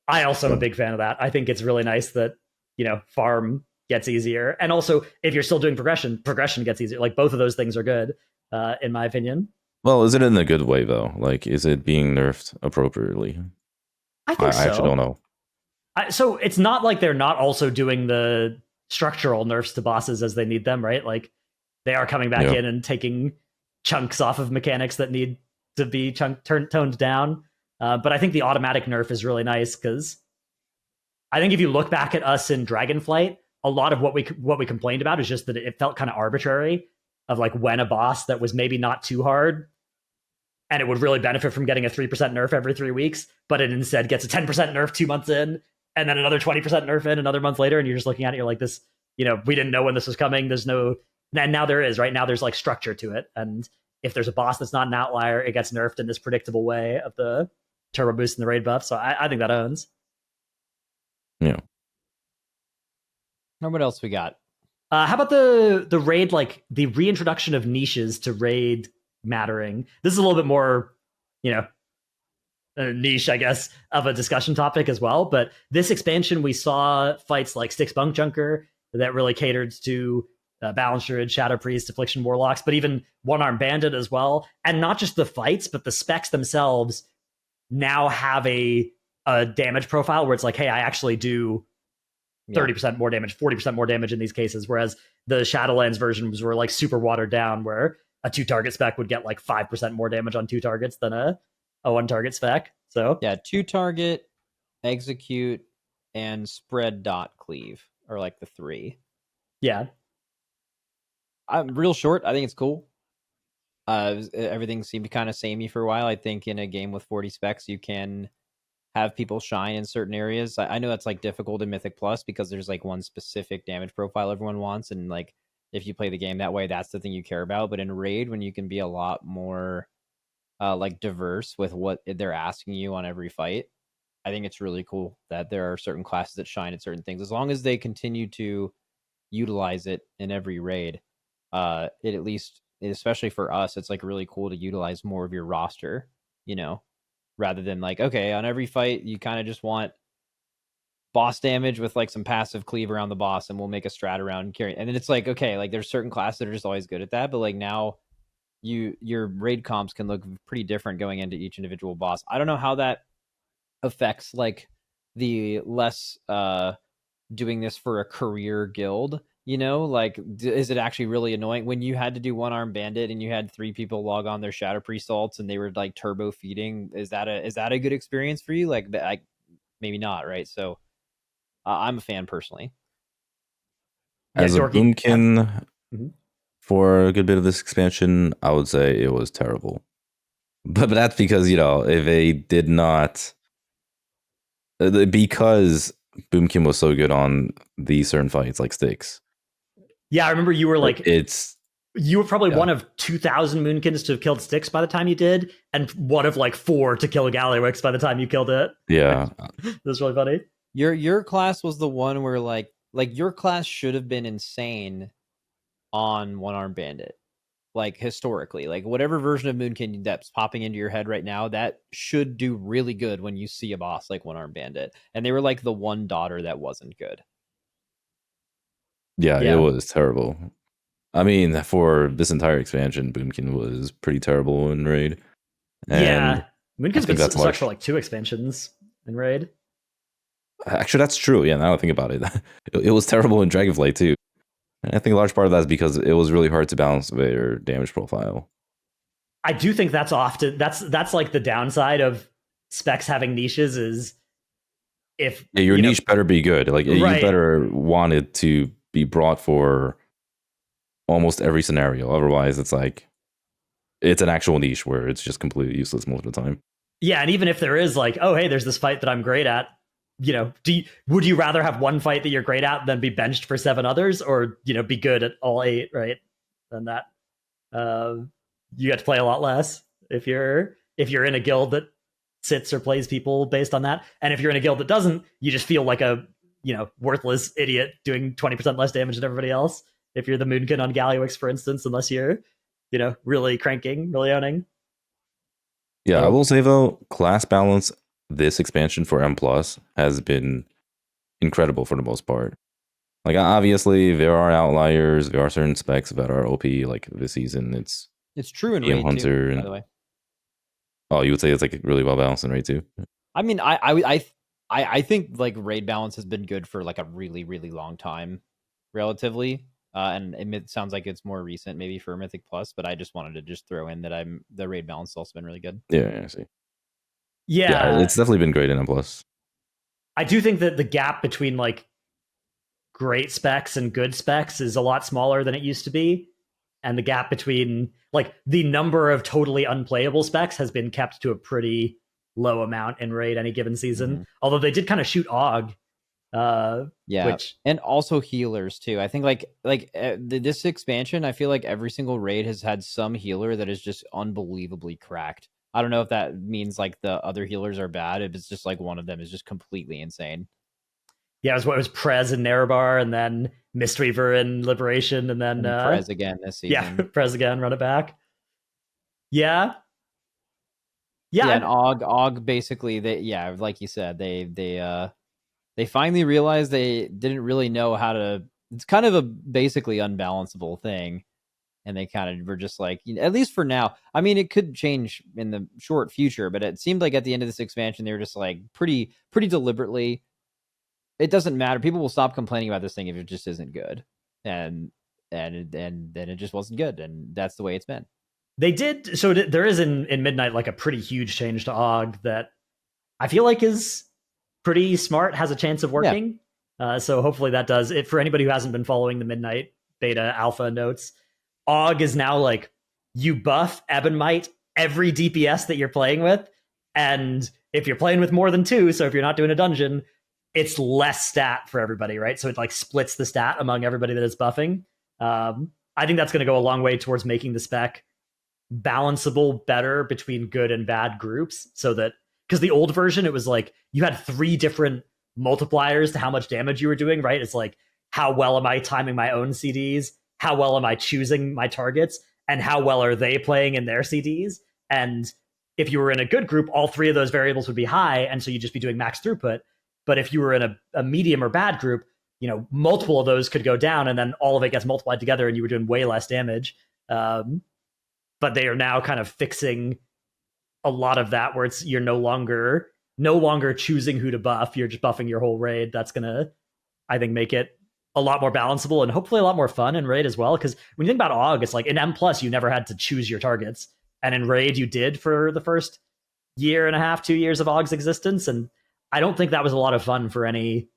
I also am a big fan of that. I think it's really nice that farm gets easier, and also if you're still doing progression gets easier. Like both of those things are good in my opinion. Well, is it in a good way though? Like, is it being nerfed appropriately? I think so. I actually don't know. So it's not like they're not also doing the structural nerfs to bosses as they need them, right? Like they are coming back in and taking chunks off of mechanics that need to be toned down. But I think the automatic nerf is really nice because I think if you look back at us in Dragonflight, a lot of what we complained about is just that it felt kind of arbitrary of like when a boss that was maybe not too hard and it would really benefit from getting a 3% nerf every 3 weeks, but it instead gets a 10% nerf 2 months in and then another 20% nerf in another month later. And you're just looking at it, you're like, this, we didn't know when this was coming. There's no, and now there is, right? Now there's like structure to it. And if there's a boss that's not an outlier, it gets nerfed in this predictable way of the turbo boost and the raid buff. So I think that owns. Yeah. Now what else we got? How about the raid, like the reintroduction of niches to raid mattering? This is a little bit more, niche, I guess, of a discussion topic as well. But this expansion, we saw fights like Styx Bunk Junker that really catered to Balance Druid, Shadow Priest, Affliction Warlocks, but even One Arm Bandit as well. And not just the fights, but the specs themselves now have a damage profile where it's like, hey, I actually do 30% more damage, 40% more damage in these cases, whereas the Shadowlands versions were like super watered down, where a 2-target spec would get like 5% more damage on 2 targets than a 1-target spec. So 2-target, execute, and spread dot cleave are like the 3. Yeah. I'm real short. I think it's cool. Everything seemed kind of samey for a while. I think in a game with 40 specs, you can have people shine in certain areas. I know that's like difficult in Mythic Plus because there's like one specific damage profile everyone wants, and like if you play the game that way, that's the thing you care about. But in Raid, when you can be a lot more like diverse with what they're asking you on every fight, I think it's really cool that there are certain classes that shine at certain things. As long as they continue to utilize it in every raid, it at least, especially for us, it's like really cool to utilize more of your roster, rather than like, okay, on every fight, you kind of just want boss damage with like some passive cleave around the boss and we'll make a strat around carry. And then it's like, okay, like there's certain classes that are just always good at that. But like now your raid comps can look pretty different going into each individual boss. I don't know how that affects like the less doing this for a career guild, like is it actually really annoying when you had to do One Arm Bandit and you had 3 people log on their Shadow Priest salts and they were like turbo feeding? Is that a good experience for you? Like maybe not, right? So I'm a fan personally. As a boomkin for a good bit of this expansion, I would say it was terrible. But that's because, if they did not, because Boomkin was so good on these certain fights like Styx. Yeah, I remember you were like, you were probably one of 2,000 Moonkins to have killed Styx by the time you did, and one of like 4 to kill Gallywix by the time you killed it. Yeah. That's really funny. Your class was the one where like your class should have been insane on One Arm Bandit. Like historically, like whatever version of Moonkin that's popping into your head right now, that should do really good when you see a boss like One Arm Bandit. And they were like the one daughter that wasn't good. Yeah, it was terrible. I mean, for this entire expansion, Boomkin was pretty terrible in Raid. And Moonkin's been stuck for like 2 expansions in Raid. Actually, that's true. Yeah, now I think about it. It was terrible in Dragonflight too. And I think a large part of that is because it was really hard to balance their damage profile. I do think that's often that's like the downside of specs having niches is if your niche better be good. Like you better want it to be brought for almost every scenario. Otherwise, it's like it's an actual niche where it's just completely useless most of the time. Yeah, and even if there is like, oh hey, there's this fight that I'm great at, would you rather have one fight that you're great at than be benched for 7 others, or be good at all 8, right? Then that you get to play a lot less if you're in a guild that sits or plays people based on that. And if you're in a guild that doesn't, you just feel like a worthless idiot doing 20% less damage than everybody else. If you're the Moonkin on Gallywix, for instance, unless you're really cranking, really owning. Yeah, I will say though, class balance this expansion for M Plus has been incredible for the most part. Like obviously there are outliers, there are certain specs that are OP. Like this season, it's true in Raid Hunter too, by the way. Oh, you would say it's like really well balanced in Raid too? I mean, I think like raid balance has been good for like a really, really long time, relatively. And it sounds like it's more recent, maybe for Mythic Plus. But I just wanted to just throw in that the raid balance has also been really good. Yeah, I see. Yeah, it's definitely been great in M plus. I do think that the gap between like great specs and good specs is a lot smaller than it used to be. And the gap between like the number of totally unplayable specs has been kept to a pretty low amount in raid any given season. Mhm. Although they did kind of shoot Og, Yeah, which and also healers too. I think like this expansion, I feel like every single raid has had some healer that is just unbelievably cracked. I don't know if that means like the other healers are bad. If it's just like one of them is just completely insane. yeah, it was Prez and Nerebar, and then Mistweaver and Liberation, and then Prez again this yeah, season. Prez again, run it back. Yeah, Yeah, and yeah, Og basically like you said, they finally realized they didn't really know how to. It's kind of a basically unbalanceable thing, and they kind of were just like, at least for now. I mean, it could change in the short future, but it seemed like at the end of this expansion, they were just like pretty deliberately. It doesn't matter. People will stop complaining about this thing if it just isn't good, and then it just wasn't good, and that's the way it's been. they did. So there is in Midnight like a pretty huge change to Og that I feel like is pretty smart, has a chance of working. Yeah. So hopefully that does it. For anybody who hasn't been following the Midnight beta alpha notes, Og is now like you buff Ebonmite every DPS that you're playing with, and if you're playing with more than two, so if you're not doing a dungeon, it's less stat for everybody, right? So it like splits the stat among everybody that it's buffing. I think that's going to go a long way towards making the spec balanceable better between good and bad groups, so that because the old version it was like you had three different multipliers to how much damage you were doing, right? It's like how well am I timing my own CDs, how well am I choosing my targets, and how well are they playing in their CDs. And if you were in a good group, all three of those variables would be high, and so you'd just be doing max throughput. But if you were in a medium or bad group, multiple of those could go down, and then all of it gets multiplied together, and you were doing way less damage. But they are now kind of fixing a lot of that, where it's you're no longer choosing who to buff, you're just buffing your whole raid. That's gonna, I think, make it a lot more balanceable and hopefully a lot more fun in raid as well. Because when you think about Og, it's like in M plus you never had to choose your targets, and in raid you did for the first year and a half, 2 years of Og's existence. And I don't think that was a lot of fun for any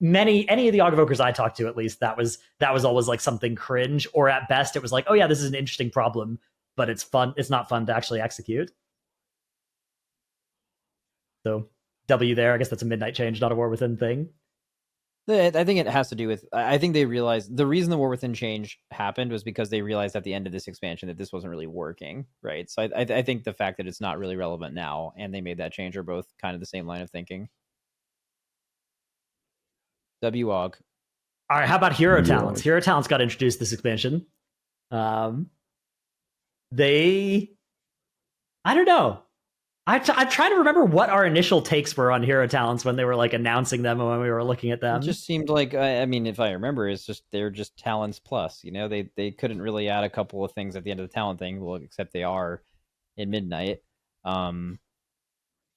of the Og evokers I talked to. At least that was always like something cringe, or at best it was like, oh yeah, this is an interesting problem, but it's not fun to actually execute. So W there, I guess that's a Midnight change, not a War Within thing. I think it has to do with, I think they realized the reason the War Within change happened was because they realized at the end of this expansion that this wasn't really working, right? So I think the fact that it's not really relevant now and they made that change are both kind of the same line of thinking. WOG. All right, how about Hero Talents? Hero Talents got introduced this expansion. They, I don't know. I'm trying to remember what our initial takes were on Hero Talents when they were like announcing them and when we were looking at them. It just seemed like, I mean, if I remember, it's just they're just talents plus. They couldn't really add a couple of things at the end of the talent thing, well, except they are in Midnight. And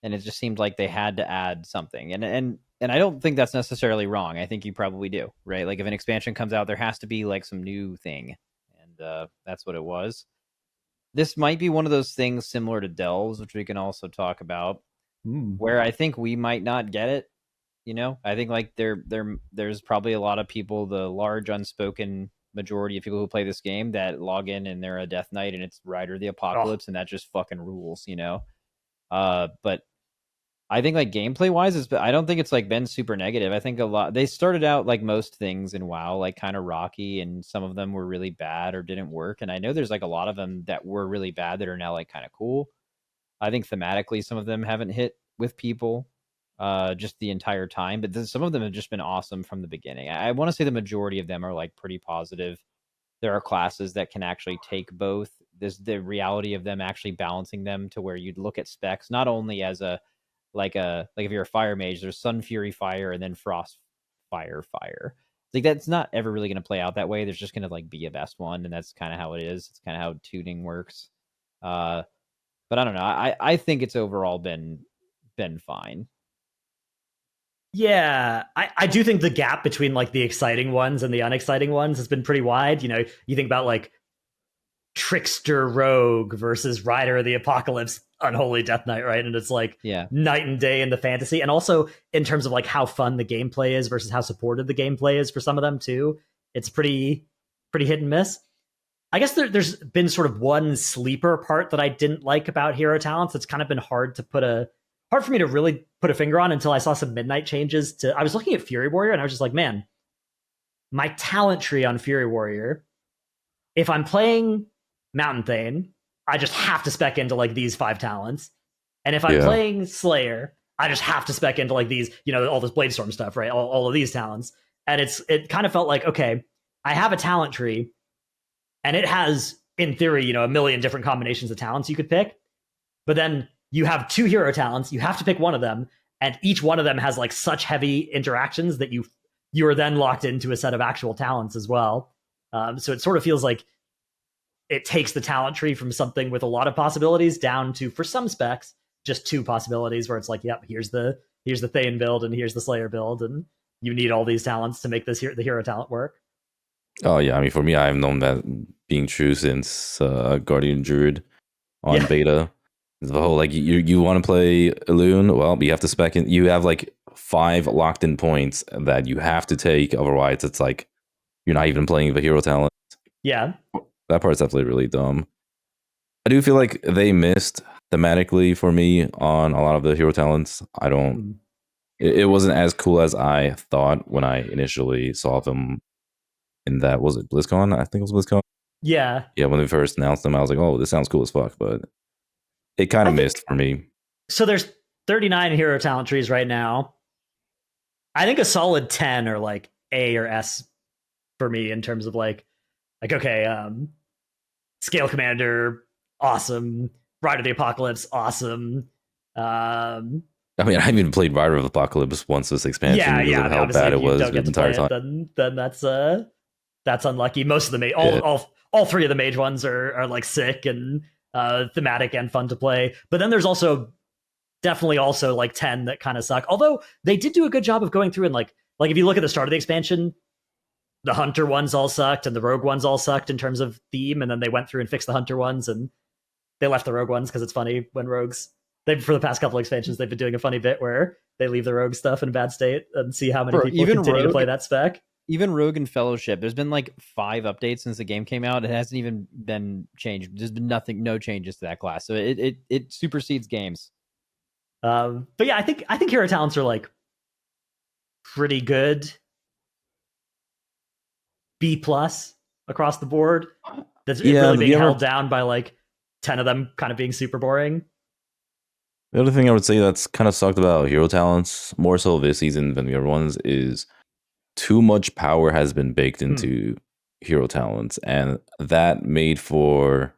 it just seemed like they had to add something. And I don't think that's necessarily wrong. I think you probably do, right? Like if an expansion comes out, there has to be like some new thing, and that's what it was. This might be one of those things similar to Delves, which we can also talk about, where I think we might not get it. I think like there's probably a lot of people, the large unspoken majority of people who play this game, that log in and they're a Death Knight and it's Rider of the Apocalypse, and that just fucking rules, But I think like gameplay wise, I don't think it's like been super negative. I think a lot, they started out like most things in WoW, like kind of rocky, and some of them were really bad or didn't work. And I know there's like a lot of them that were really bad that are now like kind of cool. I think thematically, some of them haven't hit with people just the entire time, but some of them have just been awesome from the beginning. I want to say the majority of them are like pretty positive. There are classes that can actually take both. There's the reality of them actually balancing them to where you'd look at specs not only as like if you're a fire mage, there's Sun Fury Fire and then Frost Fire. Like that's not ever really going to play out that way. There's just going to like be a best one, and that's kind of how it is. It's kind of how tuning works. But I don't know. I think it's overall been been fine. Yeah, I do think the gap between like the exciting ones and the unexciting ones has been pretty wide. You know, you think about like trickster rogue versus rider of the apocalypse unholy death knight, right? And it's like night and day in the fantasy, and also in terms of like how fun the gameplay is versus how supported the gameplay is for some of them too. It's pretty hit and miss. I guess there's been sort of one sleeper part that I didn't like about hero talents. It's kind of been hard for me to really put a finger on until I saw some midnight changes to. I was looking at Fury Warrior and I was just like, man, my talent tree on Fury Warrior, if I'm playing Mountain Thane, I just have to spec into like these 5 talents. And if I'm playing Slayer, I just have to spec into like these, you know, all this Bladestorm stuff, right? All of these talents. And it kind of felt like, okay, I have a talent tree and it has, in theory, you know, a million different combinations of talents you could pick. But then you have 2 hero talents, you have to pick one of them, and each one of them has like such heavy interactions that you are then locked into a set of actual talents as well. So it sort of feels like it takes the talent tree from something with a lot of possibilities down to, for some specs, just 2 possibilities where it's like, yep, here's the Thane build and here's the Slayer build, and you need all these talents to make the hero talent work. Oh yeah, I mean, for me, I've known that being true since Guardian Druid on beta. The whole like you want to play Elune, well, you have to spec in. You have like 5 locked in points that you have to take, otherwise it's like you're not even playing the hero talent. Yeah, that part's definitely really dumb. I do feel like they missed thematically for me on a lot of the hero talents. I don't. It wasn't as cool as I thought when I initially saw them. In that, was it BlizzCon? I think it was BlizzCon. Yeah. When they first announced them, I was like, "Oh, this sounds cool as fuck," but it kind of missed for me. So there's 39 hero talent trees right now. I think a solid 10 are like A or S for me in terms of like okay, Scale Commander, awesome. Rider of the Apocalypse, awesome. I mean, I haven't even played Rider of the Apocalypse once this expansion because of how bad it was the entire time. Then that's unlucky. Most of the all 3 of the mage ones are like sick and thematic and fun to play. But then there's definitely also like 10 that kind of suck. Although they did do a good job of going through and like if you look at the start of the expansion, the Hunter ones all sucked and the Rogue ones all sucked in terms of theme, and then they went through and fixed the Hunter ones and they left the Rogue ones because it's funny when rogues. For the past couple of expansions, they've been doing a funny bit where they leave the rogue stuff in a bad state and see how many people continue to play that spec. Even Rogue and Fellowship, there's been like 5 updates since the game came out. It hasn't even been changed. There's been no changes to that class. So it supersedes games. But yeah, I think hero talents are like pretty good. B+ across the board. That's really being held down by like 10 of them kind of being super boring. The other thing I would say that's kind of sucked about hero talents, more so this season than the other ones, is too much power has been baked into hero talents, and that made for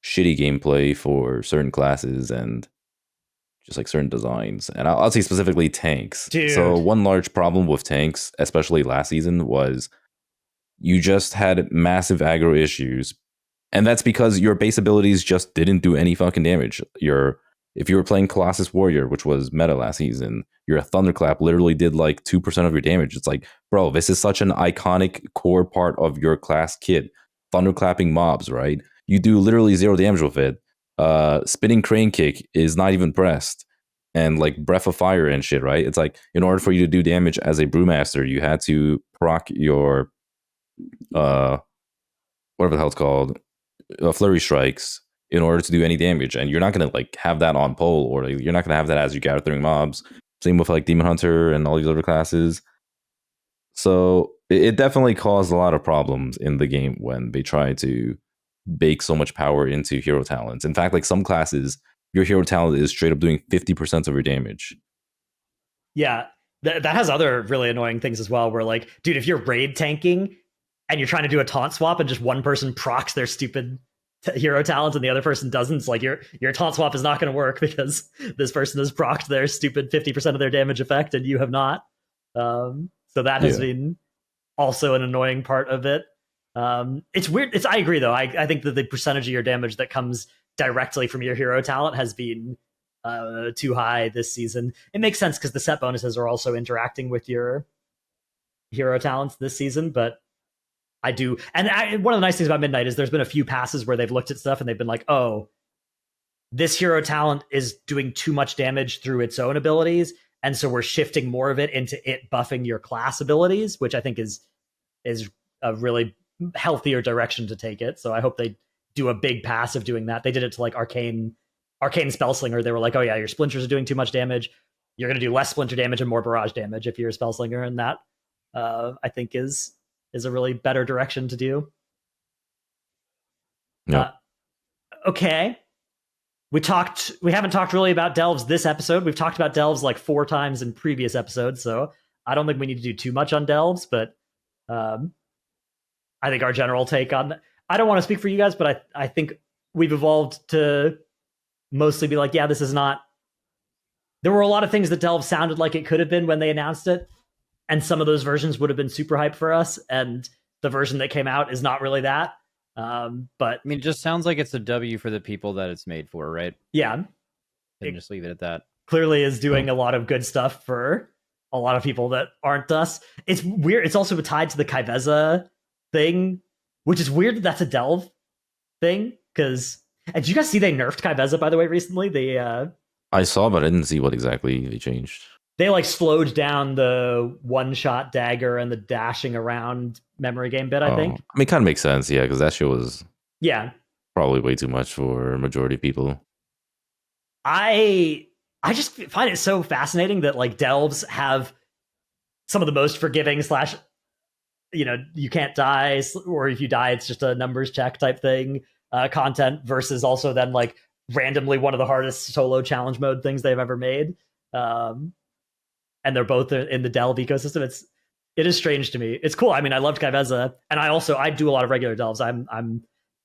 shitty gameplay for certain classes and just like certain designs. And I'll say specifically tanks. Dude. So one large problem with tanks, especially last season, was you just had massive aggro issues, and that's because your base abilities just didn't do any fucking damage. If you were playing Colossus Warrior, which was meta last season, your Thunderclap literally did like 2% of your damage. It's like, bro, this is such an iconic core part of your class kit. Thunderclapping mobs, right? You do literally 0 damage with it. Spinning Crane Kick is not even pressed. And like Breath of Fire and shit, right? It's like, in order for you to do damage as a Brewmaster, you had to proc your, whatever the hell it's called, Flurry Strikes, in order to do any damage, and you're not going to like have that on pole, or like, you're not going to have that as you gathering mobs. Same with like Demon Hunter and all these other classes. So it definitely caused a lot of problems in the game when they try to bake so much power into hero talents. In fact, like some classes, your hero talent is straight up doing 50% of your damage. Yeah, that has other really annoying things as well, where like, dude, if you're raid tanking and you're trying to do a taunt swap and just one person procs their stupid hero talent and the other person doesn't, it's like your taunt swap is not going to work because this person has procced their stupid 50% of their damage effect and you have not. So that has been also an annoying part of it. It's weird. I agree though. I think that the percentage of your damage that comes directly from your hero talent has been too high this season. It makes sense because the set bonuses are also interacting with your hero talents this season, but I do. And one of the nice things about Midnight is there's been a few passes where they've looked at stuff and they've been like, oh, this hero talent is doing too much damage through its own abilities, and so we're shifting more of it into it buffing your class abilities, which I think is a really healthier direction to take it. So I hope they do a big pass of doing that. They did it to like Arcane Spellslinger. They were like, oh yeah, your splinters are doing too much damage. You're going to do less splinter damage and more barrage damage if you're a Spellslinger, and that I think is a really better direction to do. Yeah. Okay. We haven't talked really about delves this episode. We've talked about delves like 4 times in previous episodes, so I don't think we need to do too much on delves, but I think our general take on, I don't want to speak for you guys, but I think we've evolved to mostly be like, yeah, this is not, there were a lot of things that delve sounded like it could have been when they announced it, and some of those versions would have been super hype for us, and the version that came out is not really that. But I mean, it just sounds like it's a W for the people that it's made for, right? Yeah. And just leave it at that. Clearly is doing a lot of good stuff for a lot of people that aren't us. It's weird. It's also tied to the Kaiveza thing, which is weird that that's a delve thing. Because, and did you guys see they nerfed Kaiveza, by the way, recently? I saw, but I didn't see what exactly they changed. They like slowed down the one-shot dagger and the dashing around memory game bit, I think. I mean, it kind of makes sense, yeah, because that shit was probably way too much for a majority of people. I just find it so fascinating that like delves have some of the most forgiving / you can't die, or if you die it's just a numbers check type thing content, versus also then like randomly one of the hardest solo challenge mode things they've ever made. And they're both in the delve ecosystem. It is strange to me. It's cool. I mean, I loved Kaiveza, and I do a lot of regular delves. I'm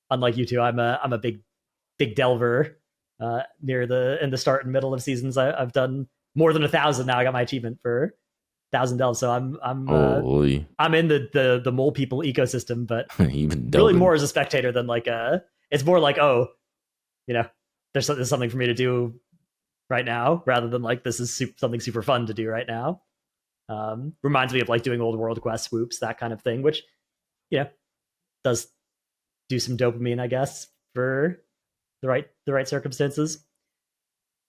unlike you two. I'm a big delver. In the start and middle of seasons, I've done more than 1,000 now. I got my achievement for 1,000 delves, so I'm in the mole people ecosystem, but even really more as a spectator than like it's more like, oh, there's something for me to do right now, rather than like this is something super fun to do right now. Reminds me of like doing old world quest swoops, that kind of thing, which does do some dopamine, I guess, for the right circumstances.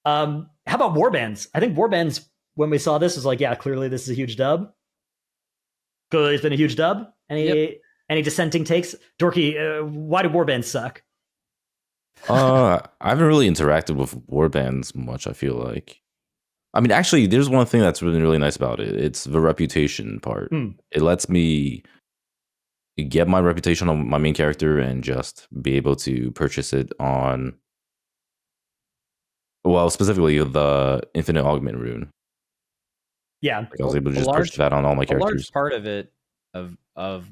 How about Warbands? I think Warbands, when we saw this, was like, yeah, clearly this is a huge dub. Clearly it's been a huge dub. Any dissenting takes? Dorki, why do Warbands suck? I haven't really interacted with Warbands much, I feel like. I mean, actually, there's one thing that's really, really nice about it. It's the reputation part. It lets me get my reputation on my main character and just be able to purchase it on, well, specifically the Infinite Augment rune. Yeah. Like I was able to just purchase that on all my characters. A large part of it, of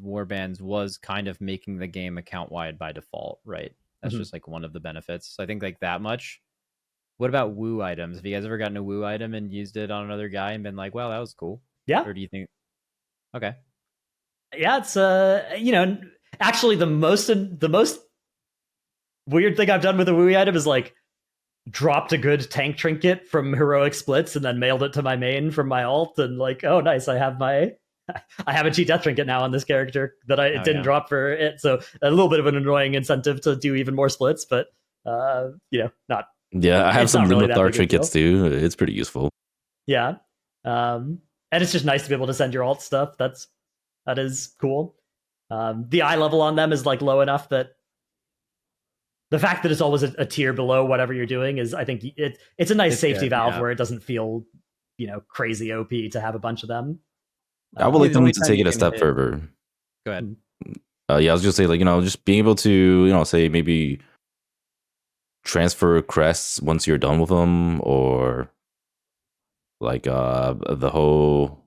Warbands, was kind of making the game account-wide by default, right? That's just like one of the benefits. I think like that much. What about woo items? Have you guys ever gotten a woo item and used it on another guy and been like, wow, that was cool? Yeah. Or do you think? Okay. Yeah, it's actually the most weird thing I've done with a woo item is like dropped a good tank trinket from heroic splits and then mailed it to my main from my alt, and like, oh nice, I have a cheat death trinket now on this character that I didn't drop for it. So a little bit of an annoying incentive to do even more splits, but not. Yeah, I have some Limitar trinkets too. It's pretty useful. Yeah. And it's just nice to be able to send your alt stuff. That is cool. The eye level on them is like low enough that the fact that it's always a tier below whatever you're doing is, I think it's a nice safety valve where it doesn't feel, crazy OP to have a bunch of them. I would like them to take it a step further. Go ahead. I was just say like, just being able to, say maybe transfer crests once you're done with them, or like the whole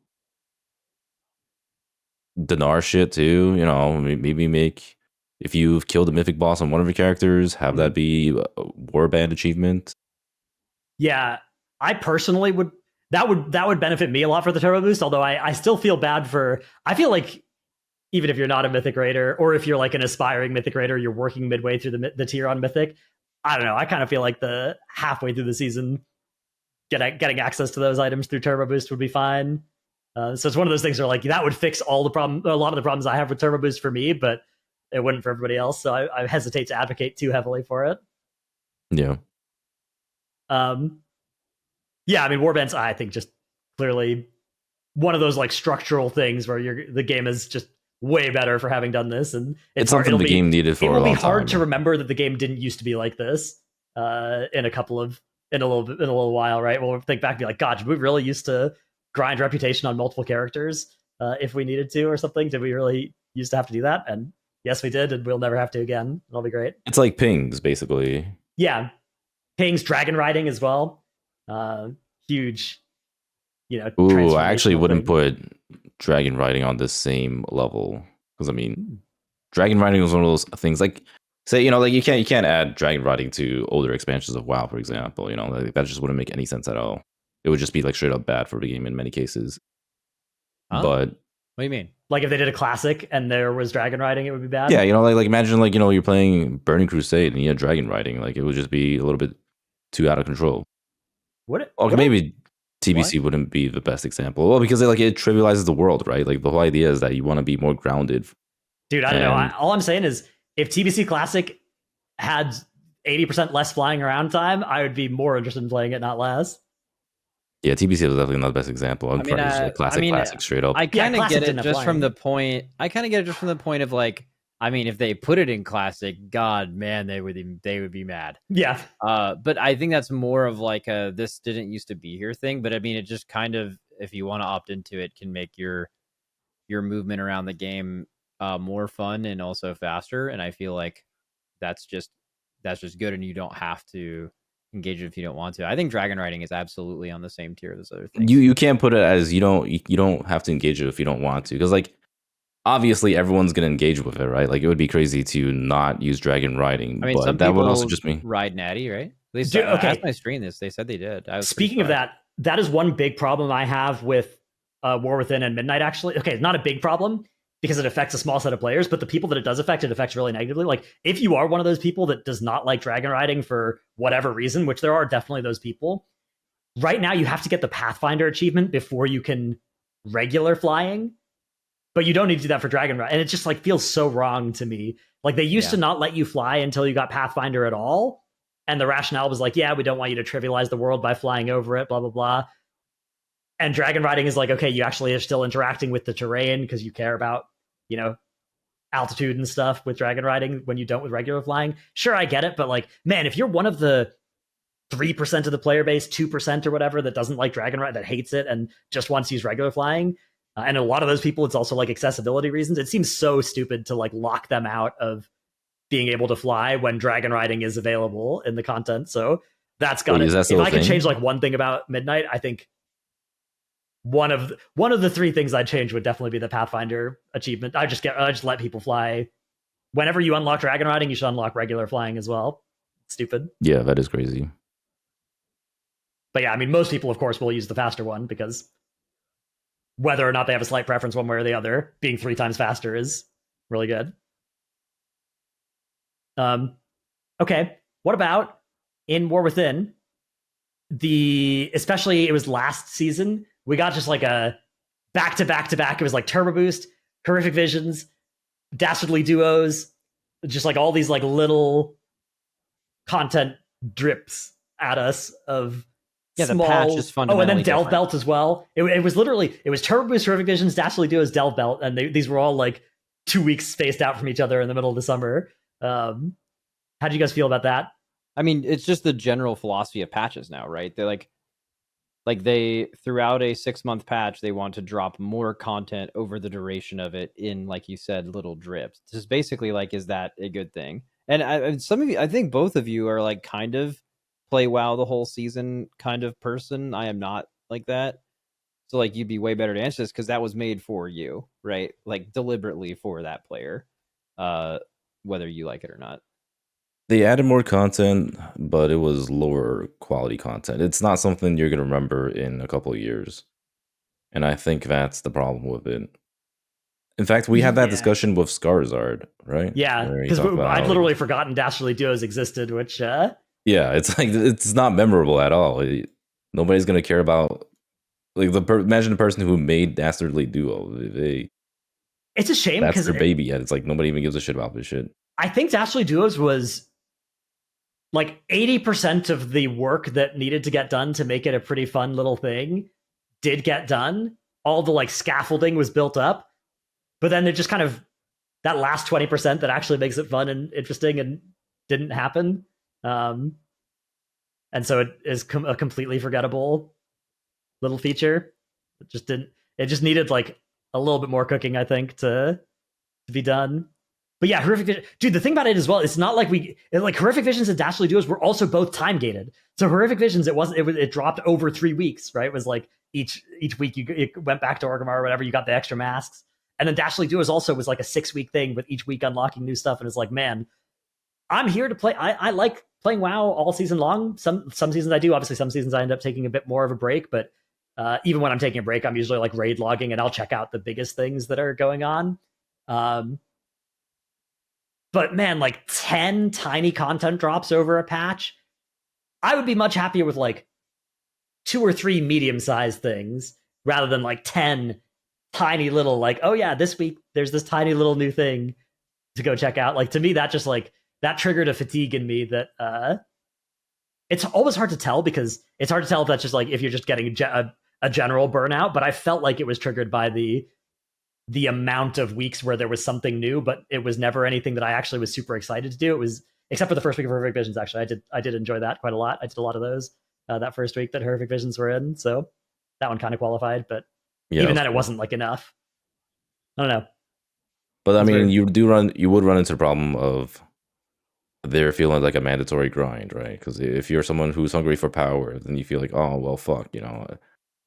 dinar shit too, maybe make, if you've killed a mythic boss on one of your characters, have that be a warband achievement. Yeah, I personally would that would benefit me a lot for the turbo boost, although I still feel bad I feel like even if you're not a mythic raider, or if you're like an aspiring mythic raider, you're working midway through the tier on mythic, I don't know, I kind of feel like the halfway through the season getting access to those items through Turbo Boost would be fine. So it's one of those things where like that would fix all the problem, a lot of the problems I have with Turbo Boost for me, but it wouldn't for everybody else. So I hesitate to advocate too heavily for it. Yeah. Yeah, I mean, Warbands, I think just clearly one of those like structural things where the game is just way better for having done this, and it's something the game needed for a long time. It will be hard to remember that the game didn't used to be like this in a little while, right? We'll think back and be like, God, we really used to grind reputation on multiple characters if we needed to or something. Did we really used to have to do that? And yes, we did, and we'll never have to again. It'll be great. It's like pings, basically. Yeah, pings, dragon riding as well. Huge, Ooh, I actually wouldn't put dragon riding on the same level, because I mean, dragon riding was one of those things. Like, say, like you can't add dragon riding to older expansions of WoW, for example. Like, that just wouldn't make any sense at all. It would just be like straight up bad for the game in many cases. Huh? But what do you mean? Like if they did a classic and there was dragon riding, it would be bad. Yeah, like imagine like you're playing Burning Crusade and you had dragon riding, like it would just be a little bit too out of control. Maybe TBC wouldn't be the best example. Well, because it trivializes the world, right? Like the whole idea is that you want to be more grounded. Dude, I don't know. All I'm saying is if TBC Classic had 80% less flying around time, I would be more interested in playing it, not less. Yeah, TBC was definitely not the best example. Classic straight up. I kind of get it just from the point. Of like, I mean, if they put it in Classic, God, man, they would be mad. Yeah. But I think that's more of like a this didn't used to be here thing. But I mean, it just kind of, if you want to opt into it, can make your movement around the game more fun and also faster. And I feel like that's just good, and you don't have to engage it if you don't want to. I think dragon riding is absolutely on the same tier as other things. You can't put it as you don't have to engage it if you don't want to, because like obviously everyone's gonna engage with it, right? Like it would be crazy to not use dragon riding. I mean, but some that people would also just mean ride natty, right? They asked my stream this. They said they did. Speaking of that is one big problem I have with War Within and Midnight. Actually, okay, not a big problem, because it affects a small set of players, but the people that it does affect, it affects really negatively. Like, if you are one of those people that does not like dragon riding for whatever reason, which there are definitely those people, right now you have to get the Pathfinder achievement before you can regular flying, but you don't need to do that for dragon riding. And it just like feels so wrong to me. Like, they used to not let you fly until you got Pathfinder at all. And the rationale was like, yeah, we don't want you to trivialize the world by flying over it, blah, blah, blah. And dragon riding is like, okay, you actually are still interacting with the terrain because you care about, altitude and stuff with dragon riding when you don't with regular flying. Sure, I get it, but like, man, if you're one of the 3% of the player base, 2% or whatever that doesn't like dragon riding, that hates it and just wants to use regular flying, and a lot of those people, it's also like accessibility reasons. It seems so stupid to like lock them out of being able to fly when dragon riding is available in the content. So that's got it. If I could change like one thing about Midnight, I think one of the three things I'd change would definitely be the Pathfinder achievement. I just let people fly. Whenever you unlock dragon riding, you should unlock regular flying as well. Stupid. Yeah, that is crazy. But yeah, I mean, most people, of course, will use the faster one, because whether or not they have a slight preference one way or the other, being 3 times faster is really good. Okay, what about in War Within? Especially it was last season, we got just like a back to back. It was like Turbo Boost, Horrific Visions, Dastardly Duos, just like all these like little content drips at us of small... the patch is fundamentally and then Delve different. Belt as well. It was Turbo Boost, Horrific Visions, Dastardly Duos, Delve Belt, and these were all like 2 weeks spaced out from each other in the middle of the summer. How do you guys feel about that? I mean, it's just the general philosophy of patches now, right? They're like they throughout a 6-month patch, they want to drop more content over the duration of it in, like you said, little drips. Just basically like, is that a good thing? And some of you, I think both of you are like kind of play WoW the whole season kind of person. I am not like that. So like, you'd be way better to answer this because that was made for you, right? Like deliberately for that player, whether you like it or not. They added more content, but it was lower quality content. It's not something you're going to remember in a couple of years. And I think that's the problem with it. In fact, we had that discussion with Skarzard, right? Yeah, because I'd literally forgotten Dastardly Duos existed, which... Yeah, it's like, it's not memorable at all. Nobody's gonna care about like imagine the person who made Dastardly Duo. It's a shame That's because their baby yet. It's like nobody even gives a shit about this shit. I think Dastardly Duos was like 80% of the work that needed to get done to make it a pretty fun little thing did get done. All the like scaffolding was built up, but then it just kind of that last 20% that actually makes it fun and interesting and didn't happen. And so it is a completely forgettable little feature. It just didn't. It just needed like a little bit more cooking, I think, to be done. But yeah, Horrific Vision, dude. The thing about it as well, it's not like Horrific Visions and Dastardly Duos were also both time gated. So Horrific Visions, it dropped over 3 weeks, right? It was like each week it went back to Orgrimmar or whatever. You got the extra masks, and then Dastardly Duos also was like a 6-week thing with each week unlocking new stuff. And it's like, man, I'm here to play. I like playing WoW all season long. Some seasons I do. Obviously, some seasons I end up taking a bit more of a break. But even when I'm taking a break, I'm usually like raid logging, and I'll check out the biggest things that are going on. But man, like 10 tiny content drops over a patch, I would be much happier with like 2 or 3 medium-sized things rather than like 10 tiny little like, oh yeah, this week there's this tiny little new thing to go check out. Like to me, that just like that triggered a fatigue in me that it's always hard to tell, because it's hard to tell if that's just like if you're just getting a general burnout. But I felt like it was triggered by the amount of weeks where there was something new, but it was never anything that I actually was super excited to do. It was, except for the first week of Horrific Visions, actually. I did enjoy that quite a lot. I did a lot of those that first week that Horrific Visions were in, so that one kind of qualified, but yeah, even then it wasn't like enough. I don't know. But I mean, you would run into the problem of they're feeling like a mandatory grind, right? Because if you're someone who's hungry for power, then you feel like, oh well, fuck, you know,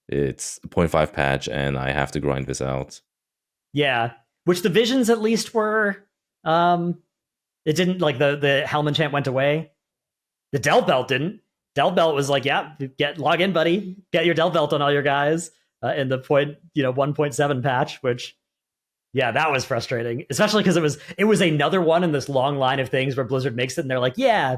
it's a 0.5 patch and I have to grind this out. Yeah, which the visions at least were. It didn't, like the Helm enchant went away. The Delve Belt didn't. Delve Belt was like, yeah, log in, buddy, get your Delve Belt on all your guys in the 1.7 patch, which, yeah, that was frustrating, especially because it was another one in this long line of things where Blizzard makes it and they're like, yeah,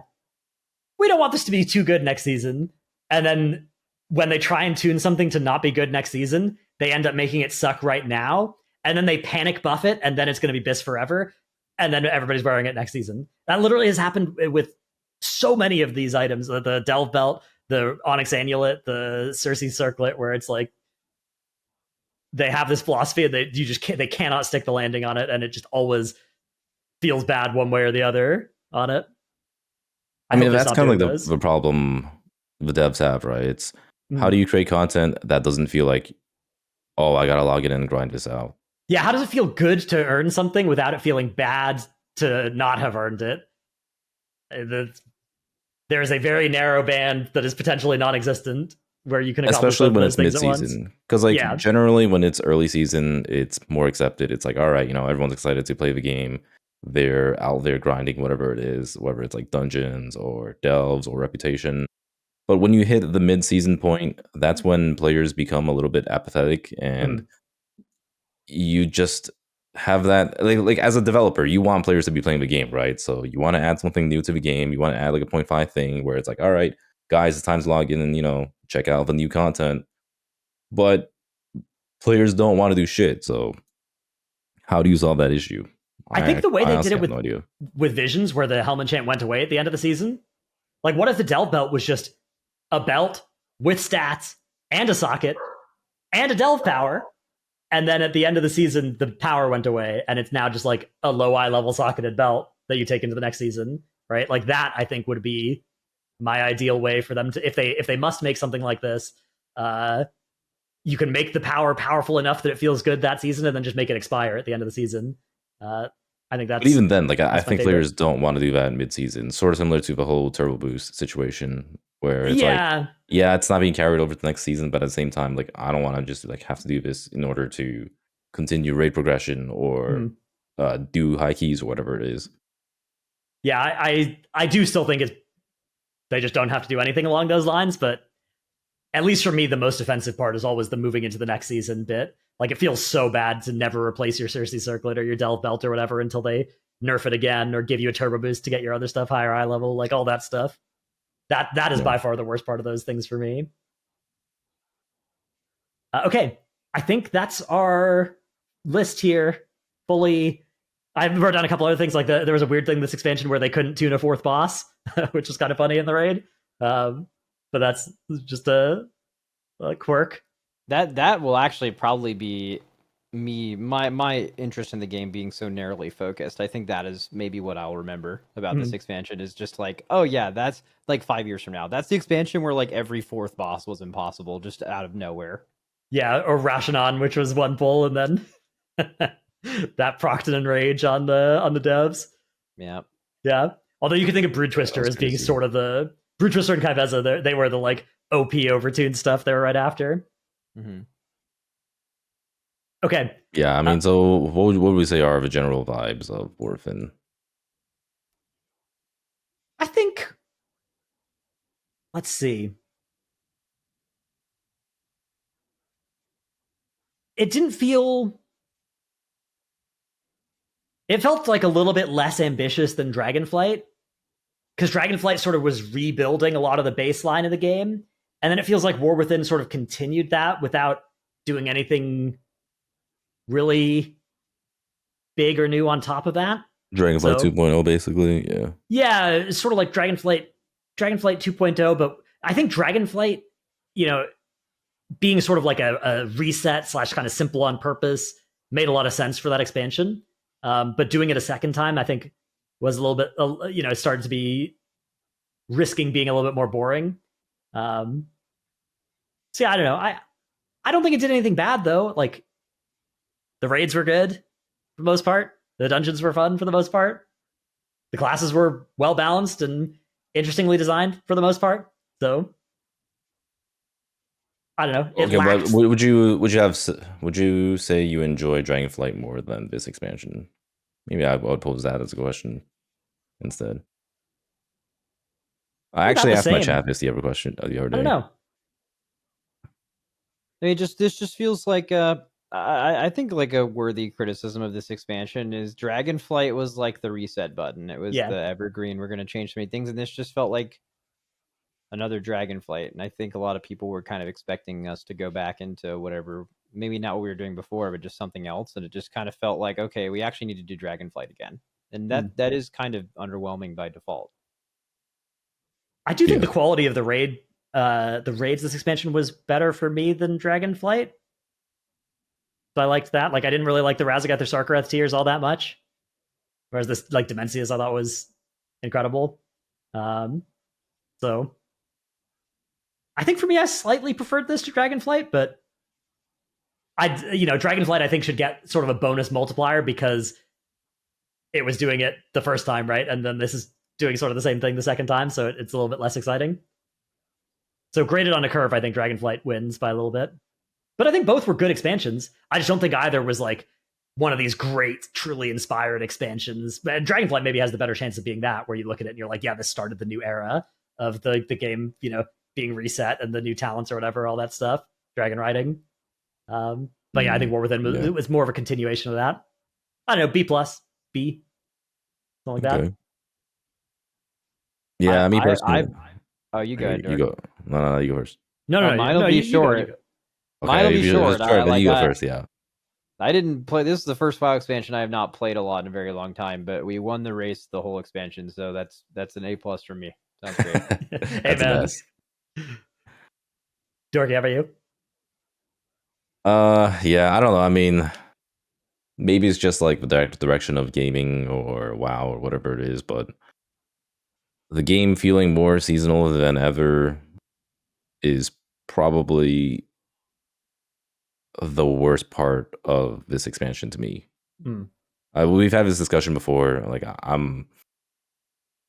we don't want this to be too good next season, and then when they try and tune something to not be good next season, they end up making it suck right now. And then they panic buff it, and then it's going to be BIS forever. And then everybody's wearing it next season. That literally has happened with so many of these items. The Delve Belt, the Onyx Amulet, the Cersei Circlet, where it's like they have this philosophy and they cannot stick the landing on it, and it just always feels bad one way or the other on it. I mean, that's kind of like the problem the devs have, right? It's how do you create content that doesn't feel like, oh, I gotta log in and grind this out. Yeah, how does it feel good to earn something without it feeling bad to not have earned it? There is a very narrow band that is potentially non-existent where you can accomplish, especially when it's mid-season. Because generally when it's early season, it's more accepted. It's like, all right, everyone's excited to play the game. They're out there grinding whatever it is, whether it's like dungeons or delves or reputation. But when you hit the mid-season point, that's when players become a little bit apathetic, and you just have that, like as a developer, you want players to be playing the game, right? So you want to add something new to the game. You want to add like a 0.5 thing where it's like, all right, guys, it's time to log in and check out the new content. But players don't want to do shit. So how do you solve that issue? I think the way they did it with Visions, where the Helm enchant went away at the end of the season, like what if the Delve Belt was just a belt with stats and a socket and a delve power, and then at the end of the season the power went away and it's now just like a low eye level socketed belt that you take into the next season, right? Like that I think would be my ideal way for them to, if they must make something like this, you can make the power powerful enough that it feels good that season and then just make it expire at the end of the season. I think that's, but even then, like I think players don't want to do that in mid-season, sort of similar to the whole turbo boost situation where it's it's not being carried over to the next season, but at the same time, like I don't want to just like have to do this in order to continue raid progression or do high keys or whatever it is. Yeah, I do still think they just don't have to do anything along those lines, but at least for me, the most offensive part is always the moving into the next season bit. Like, it feels so bad to never replace your Cersei Circlet or your Delve Belt or whatever until they nerf it again or give you a turbo boost to get your other stuff higher eye level, like all that stuff. That is by far the worst part of those things for me. Okay, I think that's our list here. Fully, I wrote down a couple other things. Like there was a weird thing this expansion where they couldn't tune a fourth boss, which was kind of funny in the raid. But that's just a quirk. That will actually probably be my interest in the game being so narrowly focused. I think that is maybe what I'll remember about this expansion is just like, oh yeah, that's like 5 years from now. That's the expansion where like every fourth boss was impossible just out of nowhere. Yeah, or Rashanon, which was one pull, and then that Procton and Rage on the devs. Yeah. Yeah. Although you could think of Brood Twister as being sort of the Brood Twister and Kaiveza, they were the like OP overtuned stuff they were right after. Mm-hmm. Okay. Yeah, I mean, so what would we say are the general vibes of Orphan? I think, let's see. It didn't feel. It felt like a little bit less ambitious than Dragonflight, because Dragonflight sort of was rebuilding a lot of the baseline of the game, and then it feels like War Within sort of continued that without doing anything really big or new on top of that. Dragonflight 2.0, basically, yeah. Yeah, it's sort of like Dragonflight 2.0, but I think Dragonflight, being sort of like a reset / kind of simple on purpose made a lot of sense for that expansion. But doing it a second time, I think, was a little bit, started to be risking being a little bit more boring. So yeah, I don't know. I don't think it did anything bad though. Like the raids were good for the most part. The dungeons were fun for the most part. The classes were well balanced and interestingly designed for the most part. So I don't know. Okay, but would you say you enjoy Dragonflight more than this expansion? Maybe I would pose that as a question instead. I actually asked my chat this the other question the other day. I don't know. I mean, this just feels like I think like a worthy criticism of this expansion is Dragonflight was like the reset button. It was the evergreen. We're going to change so many things, and this just felt like another Dragonflight. And I think a lot of people were kind of expecting us to go back into whatever, maybe not what we were doing before, but just something else. And it just kind of felt like, okay, we actually need to do Dragonflight again, and that is kind of underwhelming by default. I do think the quality of the raids this expansion was better for me than Dragonflight. So I liked that. Like I didn't really like the Razagath or Sarkarath tiers all that much. Whereas this like Dimensius I thought was incredible. So I think for me I slightly preferred this to Dragonflight, but Dragonflight I think should get sort of a bonus multiplier because it was doing it the first time, right? And then this is doing sort of the same thing the second time, so it's a little bit less exciting. So graded on a curve, I think Dragonflight wins by a little bit. But I think both were good expansions. I just don't think either was like one of these great, truly inspired expansions. And Dragonflight maybe has the better chance of being that, where you look at it and you're like, yeah, this started the new era of the game, being reset and the new talents or whatever, all that stuff, dragon riding. But yeah, I think War Within was more of a continuation of that. I don't know, B+, B, something like that. Yeah, I mean, personally. Oh, you go. You go. No, you go first. No, mine will be short. Mine will be short. Then you go first. Yeah. I didn't play. This is the first WoW expansion I have not played a lot in a very long time, but we won the race the whole expansion, so that's an A+ for me. Sounds great. Hey, man. Dorki, how about you? Yeah, I don't know. I mean, maybe it's just like the direction of gaming or WoW or whatever it is, but the game feeling more seasonal than ever is probably the worst part of this expansion to me. We've had this discussion before. Like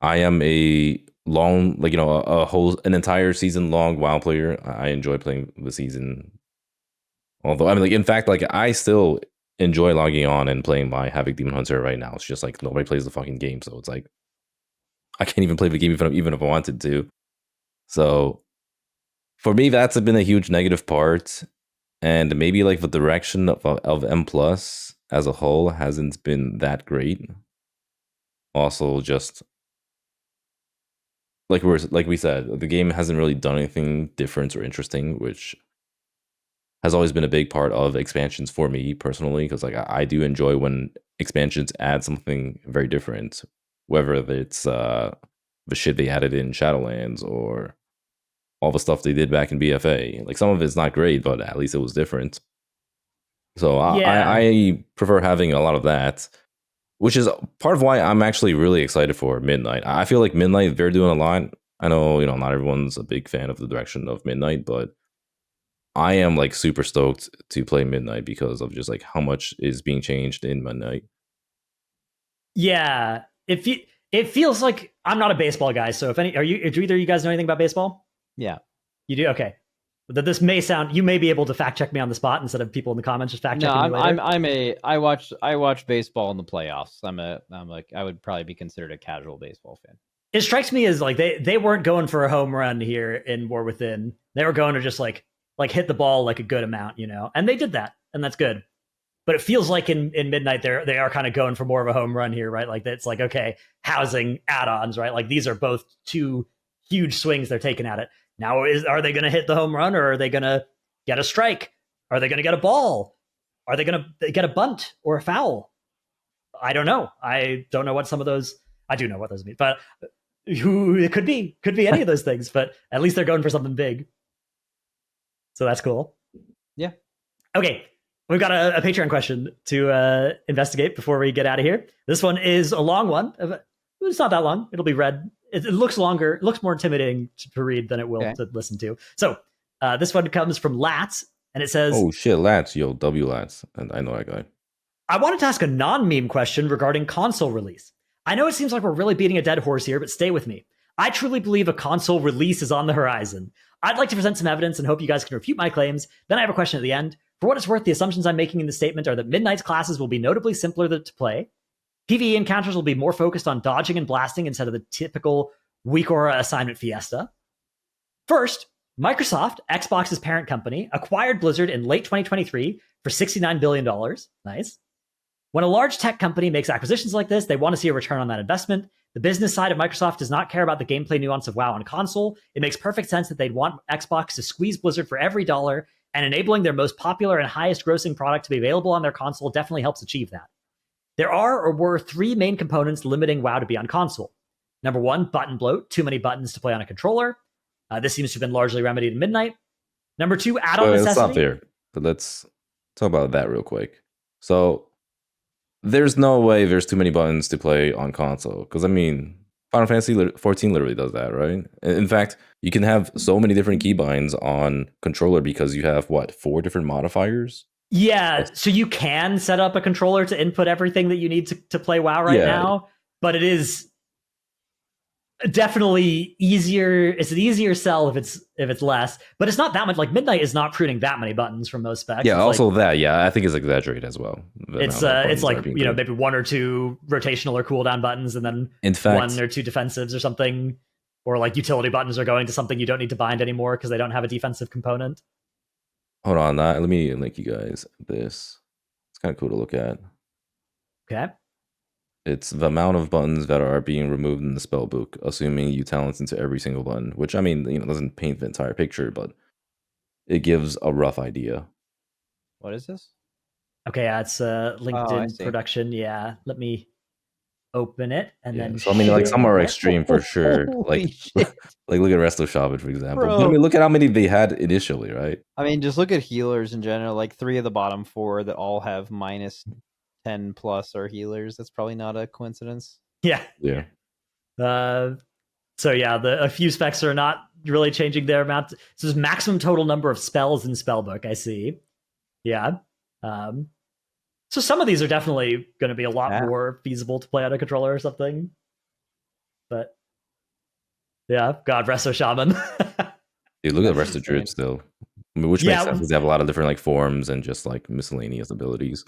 I am a long, like, an entire season long WoW player. I enjoy playing the season. Although, I mean, like, in fact, like, I still enjoy logging on and playing my Havoc Demon Hunter right now. It's just like nobody plays the fucking game, so it's like I can't even play the game even if I wanted to. So for me, that's been a huge negative part. And maybe like the direction of M+ as a whole hasn't been that great. Also, just like we said, the game hasn't really done anything different or interesting, which has always been a big part of expansions for me personally, because like I do enjoy when expansions add something very different, whether it's the shit they added in Shadowlands or all the stuff they did back in BFA. Like some of it's not great, but at least it was different. So Yeah. I prefer having a lot of that, which is part of why I'm actually really excited for Midnight. I feel like Midnight, they're doing a lot. I know, not everyone's a big fan of the direction of Midnight, but I am like super stoked to play Midnight because of just like how much is being changed in Midnight. Yeah. It feels like I'm not a baseball guy, so do either of you guys know anything about baseball? Yeah. You do? Okay. That this may sound, you may be able to fact check me on the spot instead of people in the comments just fact checking me later. I watch baseball in the playoffs. I would probably be considered a casual baseball fan. It strikes me as like they weren't going for a home run here in War Within. They were going to just like hit the ball like a good amount, and they did that, and that's good. But it feels like in Midnight they are kind of going for more of a home run here, right? Like it's like, okay, housing add-ons, right? Like these are both two huge swings they're taking at it. Now are they going to hit the home run, or are they going to get a strike? Are they going to get a ball? Are they going to get a bunt or a foul? I don't know. I don't know what some of those. I do know what those mean, but it could be any of those things. But at least they're going for something big, so that's cool. Yeah. Okay. We've got a Patreon question to investigate before we get out of here. This one is a long one. It's not that long. It'll be read. It looks longer. It looks more intimidating to read than it will to listen to. So this one comes from Lats, and it says, "Oh shit, Lats, yo, W Lats," and I know that guy. I wanted to ask a non-meme question regarding console release. I know it seems like we're really beating a dead horse here, but stay with me. I truly believe a console release is on the horizon. I'd like to present some evidence and hope you guys can refute my claims. Then I have a question at the end. For what it's worth, the assumptions I'm making in the statement are that Midnight's classes will be notably simpler to play. PvE encounters will be more focused on dodging and blasting instead of the typical weak aura assignment fiesta. First, Microsoft, Xbox's parent company, acquired Blizzard in late 2023 for $69 billion. Nice. When a large tech company makes acquisitions like this, they want to see a return on that investment. The business side of Microsoft does not care about the gameplay nuance of WoW on console. It makes perfect sense that they'd want Xbox to squeeze Blizzard for every dollar, and enabling their most popular and highest grossing product to be available on their console definitely helps achieve that. There are or were three main components limiting WoW to be on console. Number one, button bloat, too many buttons to play on a controller. This seems to have been largely remedied in Midnight. Number two, add-on necessity. Let's stop there, but let's talk about that real quick. So there's no way there's too many buttons to play on console, because I mean, Final Fantasy 14 literally does that, right? In fact, you can have so many different keybinds on controller because you have, 4 different modifiers? Yeah, so you can set up a controller to input everything that you need to play WoW now, but it is definitely easier. It's an easier sell if it's less, but it's not that much. Like Midnight is not pruning that many buttons from most specs. Yeah, it's also like, I think it's exaggerated as well. It's like maybe 1 or 2 rotational or cooldown buttons, and then in fact 1 or 2 defensives or something, or like utility buttons are going to something you don't need to bind anymore because they don't have a defensive component. Hold on, let me link you guys this. It's kind of cool to look at. Okay. It's the amount of buttons that are being removed in the spell book, assuming you talent into every single button, which I mean, doesn't paint the entire picture, but it gives a rough idea. What is this? Okay, it's LinkedIn production. Yeah, let me open it and then. So I mean, like some are extreme for sure. Like look at Resto Shabbat, for example. But, I mean, look at how many they had initially, right? I mean, just look at healers in general. Like 3 of the bottom 4 that all have minus 10 plus are healers. That's probably not a coincidence. Yeah. So yeah, a few specs are not really changing their amount. So there's maximum total number of spells in spellbook. I see. Yeah. So some of these are definitely going to be a lot more feasible to play on a controller or something. But yeah, God, Resto Shaman. Dude, look at Resto Druid still. I mean, which makes sense because they have a lot of different like forms and just like miscellaneous abilities.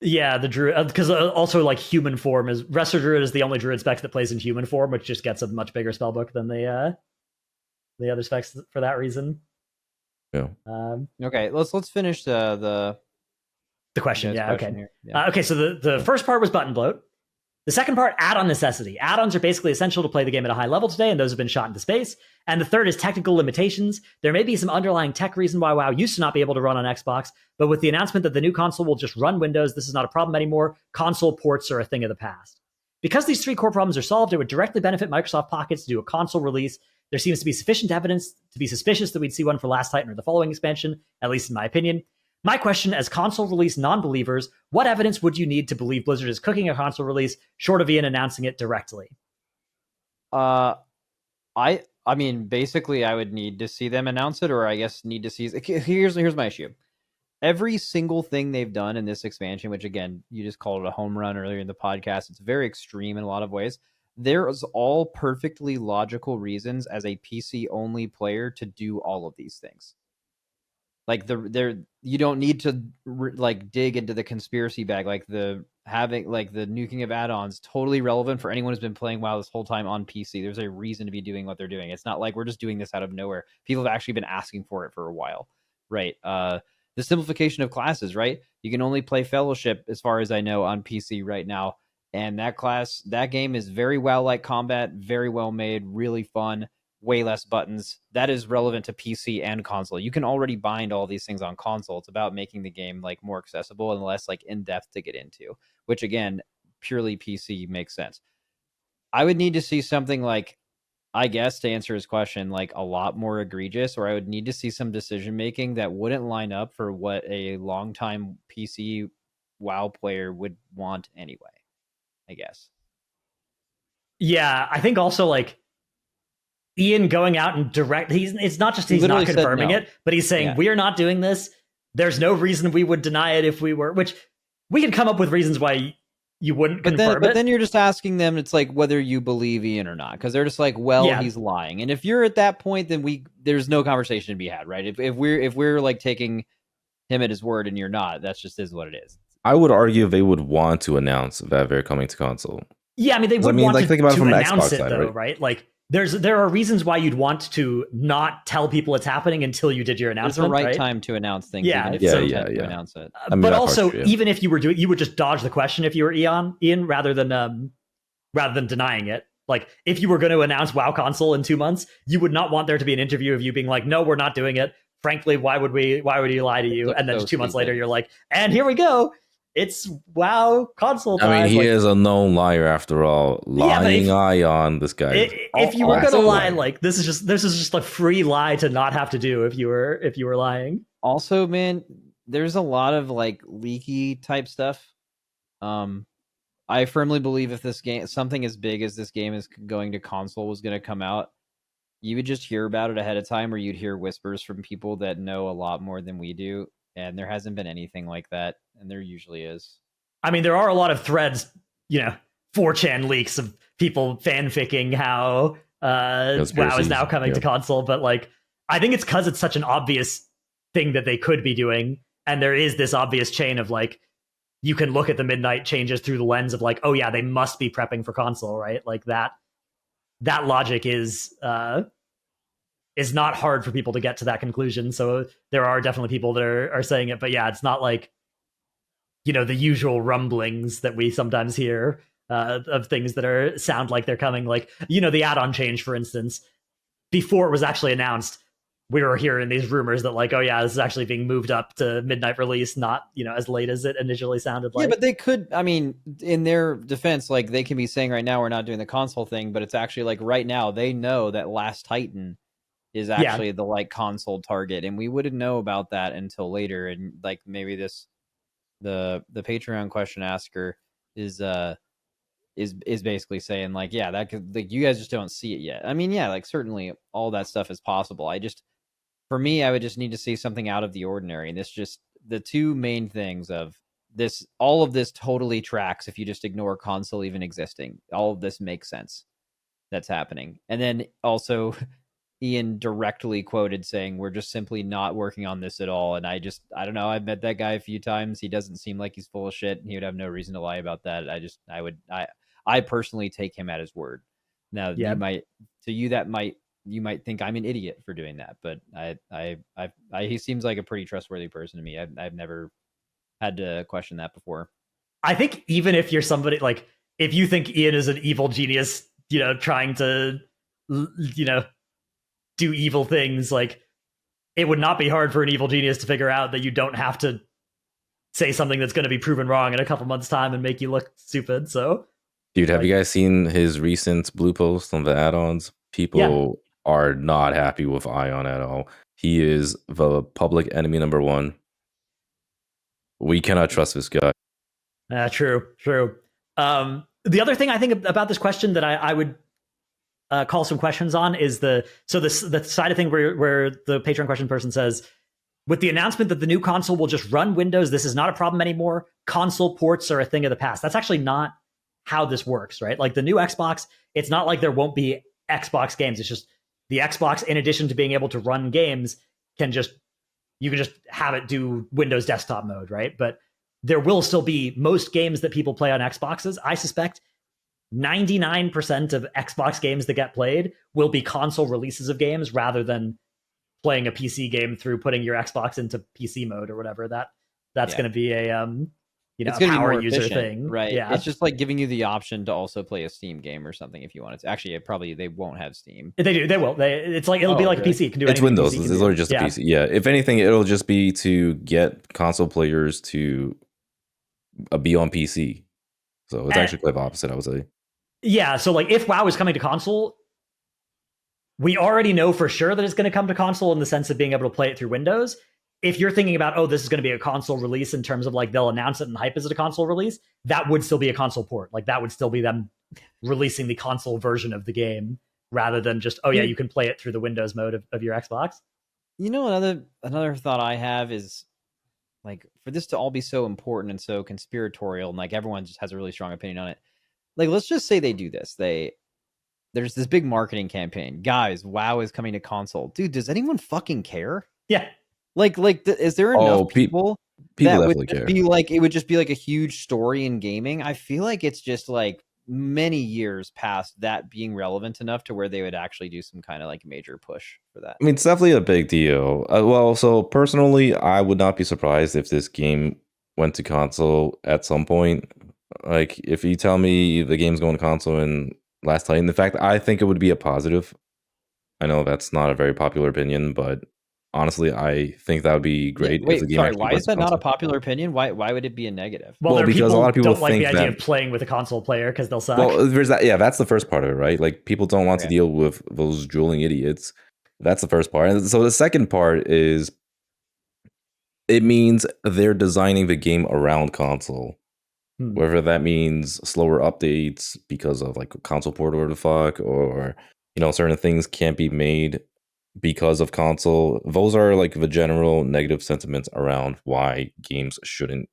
Yeah, the druid, because also like human form is Resto Druid is the only druid spec that plays in human form, which just gets a much bigger spellbook than the other specs for that reason. Yeah. Okay, let's finish the question. Yeah. Okay. Yeah. Okay. So the first part was button bloat. The second part, add-on necessity. Add-ons are basically essential to play the game at a high level today, and those have been shot into space. And the third is technical limitations. There may be some underlying tech reason why WoW used to not be able to run on Xbox, but with the announcement that the new console will just run Windows, this is not a problem anymore. Console ports are a thing of the past. Because these three core problems are solved, it would directly benefit Microsoft Pockets to do a console release. There seems to be sufficient evidence to be suspicious that we'd see one for Last Titan or the following expansion, at least in my opinion. My question, as console release non-believers, what evidence would you need to believe Blizzard is cooking a console release, short of Ian announcing it directly? I mean, basically, I would need to see them announce it, or I guess need to see. Here's my issue. Every single thing they've done in this expansion, which again, you just called it a home run earlier in the podcast, it's very extreme in a lot of ways. There's all perfectly logical reasons as a PC-only player to do all of these things. Like you don't need to like dig into the conspiracy bag. Like the nuking of add-ons, totally relevant for anyone who's been playing WoW this whole time on PC. There's a reason to be doing what they're doing. It's not like we're just doing this out of nowhere. People have actually been asking for it for a while, right? The simplification of classes, right? You can only play Fellowship, as far as I know, on PC right now, and that game is very WoW-like combat, very well made, really fun. Way less buttons. That is relevant to PC and console. You can already bind all these things on console. It's about making the game like more accessible and less like in depth to get into, which again, purely PC makes sense. I would need to see something like, I guess to answer his question, like a lot more egregious, or I would need to see some decision making that wouldn't line up for what a longtime PC WoW player would want anyway, I guess. Yeah, I think also like Ian going out and it's not just he's not confirming it, but he's saying, we are not doing this. There's no reason we would deny it if we were, which we can come up with reasons why you wouldn't confirm it. But then you're just asking them, it's like whether you believe Ian or not, because they're just like, he's lying. And if you're at that point, then there's no conversation to be had, right? If we're like taking him at his word and you're not, that's just is what it is. I would argue they would want to announce that they're coming to console. Yeah, I mean, they would want to announce it, though, right? Like, there are reasons why you'd want to not tell people it's happening until you did your announcement. There's a right time to announce things. Yeah, to announce it. But also, even if you were doing, you would just dodge the question if you were Ian, rather than denying it. Like, if you were going to announce WoW console in 2 months, you would not want there to be an interview of you being like, "No, we're not doing it." Frankly, why would he lie to you? And then 2 months later, you're like, "And here we go. It's WoW console time." I mean, he is a known liar after all. Lying eye on this guy. If you were gonna lie, like this is just a free lie to not have to do if you were lying. Also, man, there's a lot of like leaky type stuff. I firmly believe if this game, something as big as this game is going to console, was going to come out, you would just hear about it ahead of time, or you'd hear whispers from people that know a lot more than we do. And there hasn't been anything like that, and there usually is. I mean, there are a lot of threads, 4chan leaks of people fanficking how WoW is now coming to console, but like, I think it's because it's such an obvious thing that they could be doing, and there is this obvious chain of like, you can look at the midnight changes through the lens of like, oh yeah, they must be prepping for console, right? Like that logic is not hard for people to get to that conclusion. So there are definitely people that are saying it, but yeah, it's not like, the usual rumblings that we sometimes hear of things that sound like they're coming. Like, the add-on change, for instance, before it was actually announced, we were hearing these rumors that like, oh yeah, this is actually being moved up to midnight release, not, as late as it initially sounded like. Yeah, but they could, I mean, in their defense, like they can be saying right now, we're not doing the console thing, but it's actually like right now they know that Last Titan is actually the like console target, and we wouldn't know about that until later. And like maybe the Patreon question asker is basically saying like, yeah, that could, like, you guys just don't see it yet. I mean, yeah, like certainly all that stuff is possible. For me, I would just need to see something out of the ordinary. And it's just the two main things of this, all of this totally tracks if you just ignore console even existing. All of this makes sense that's happening. And then also Ian directly quoted saying, we're just simply not working on this at all. And I don't know. I've met that guy a few times. He doesn't seem like he's full of shit, and he would have no reason to lie about that. I personally take him at his word. Now, you might think I'm an idiot for doing that, but he seems like a pretty trustworthy person to me. I've never had to question that before. I think even if you're somebody like, if you think Ian is an evil genius, trying to, do evil things, like it would not be hard for an evil genius to figure out that you don't have to say something that's going to be proven wrong in a couple months' time and make you look stupid. So, dude, have you guys seen his recent blue post on the add-ons? People are not happy with Ion at all. He is the public enemy number one. We cannot trust this guy. True. The other thing I think about this question that I would call some questions on is the side of thing where the Patreon question person says, with the announcement that the new console will just run Windows, this is not a problem anymore. Console ports are a thing of the past. That's actually not how this works, right? Like the new Xbox, it's not like there won't be Xbox games. It's just the Xbox, in addition to being able to run games, you can just have it do Windows desktop mode, right? But there will still be most games that people play on Xboxes. I suspect 99% of Xbox games that get played will be console releases of games rather than playing a PC game through putting your Xbox into PC mode or whatever. That's going to be a it's a gonna power be more user efficient, thing, right? Yeah, It's just like giving you the option to also play a Steam game or something if you want it. Actually, they won't have Steam. They do. They will. It's like it'll be like really? a PC. It can do It's anything Windows. PC It's can do. literally just a PC. Yeah. If anything, it'll just be to get console players to be on PC. So it's actually quite the opposite, I would say. Yeah. So like, if WoW is coming to console, we already know for sure that it's going to come to console in the sense of being able to play it through Windows. If you're thinking about, oh, this is going to be a console release in terms of like they'll announce it and hype as a console release, that would still be a console port. Like that would still be them releasing the console version of the game rather than just, oh yeah, you can play it through the Windows mode of your Xbox. You know, another thought I have is like, for this to all be so important and so conspiratorial and like everyone just has a really strong opinion on it. Like, let's just say they do this. There's this big marketing campaign. Guys, WoW is coming to console. Dude, does anyone fucking care? Yeah. Is there enough people that would care. be like, it would just be like a huge story in gaming? I feel like it's just like many years past that being relevant enough to where they would actually do some kind of like major push for that. I mean, it's definitely a big deal. Well, so personally, I would not be surprised if this game went to console at some point. Like, if you tell me the game's going to console in Last Titan, in fact, I think it would be a positive. I know that's not a very popular opinion, but honestly, I think that would be great. Wait, if the game sorry, actually why went is to that not a console. popular opinion? Why would it be a negative? Well, because a lot of people don't like think the idea that of playing with a console player because they'll suck. Well, there's that. Yeah, that's the first part of it, right? Like people don't want to deal with those drooling idiots. That's the first part. And so the second part is it means they're designing the game around console. Whether that means slower updates because of like console port or the fuck, or certain things can't be made because of console. Those are like the general negative sentiments around why games shouldn't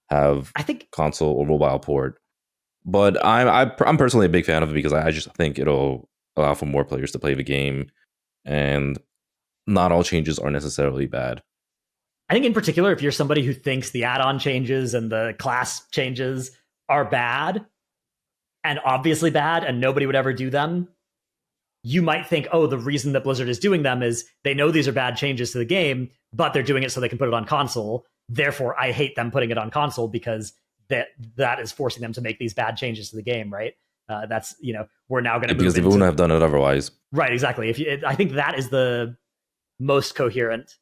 have console or mobile port. But I'm personally a big fan of it because I just think it'll allow for more players to play the game, and not all changes are necessarily bad. I think in particular, if you're somebody who thinks the add-on changes and the class changes are bad and obviously bad and nobody would ever do them, you might think, oh, the reason that Blizzard is doing them is they know these are bad changes to the game, but they're doing it so they can put it on console. Therefore, I hate them putting it on console because that is forcing them to make these bad changes to the game, right? That's, we're now going to move because they wouldn't have done it otherwise. Right, exactly. I think that is the most coherent.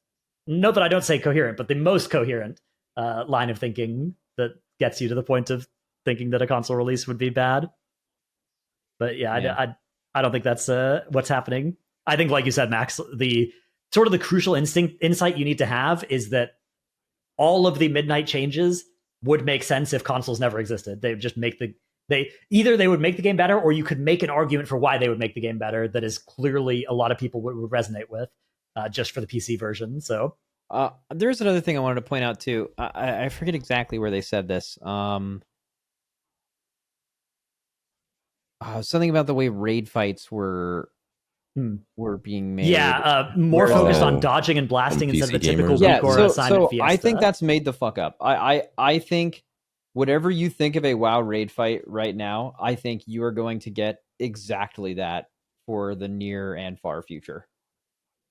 Note that I don't say coherent, but the most coherent line of thinking that gets you to the point of thinking that a console release would be bad. But yeah. I don't think that's what's happening. I think, like you said, Max, the sort of the crucial insight you need to have is that all of the midnight changes would make sense if consoles never existed. They would just make they would make the game better, or you could make an argument for why they would make the game better that is clearly a lot of people would resonate with. Just for the PC version. So there's another thing I wanted to point out too. I forget exactly where they said this. Something about the way raid fights were being made. Yeah, more focused on dodging and blasting instead of the typical weak or assignment fiesta. I think that's made the fuck up. I think whatever you think of a WoW raid fight right now, I think you are going to get exactly that for the near and far future.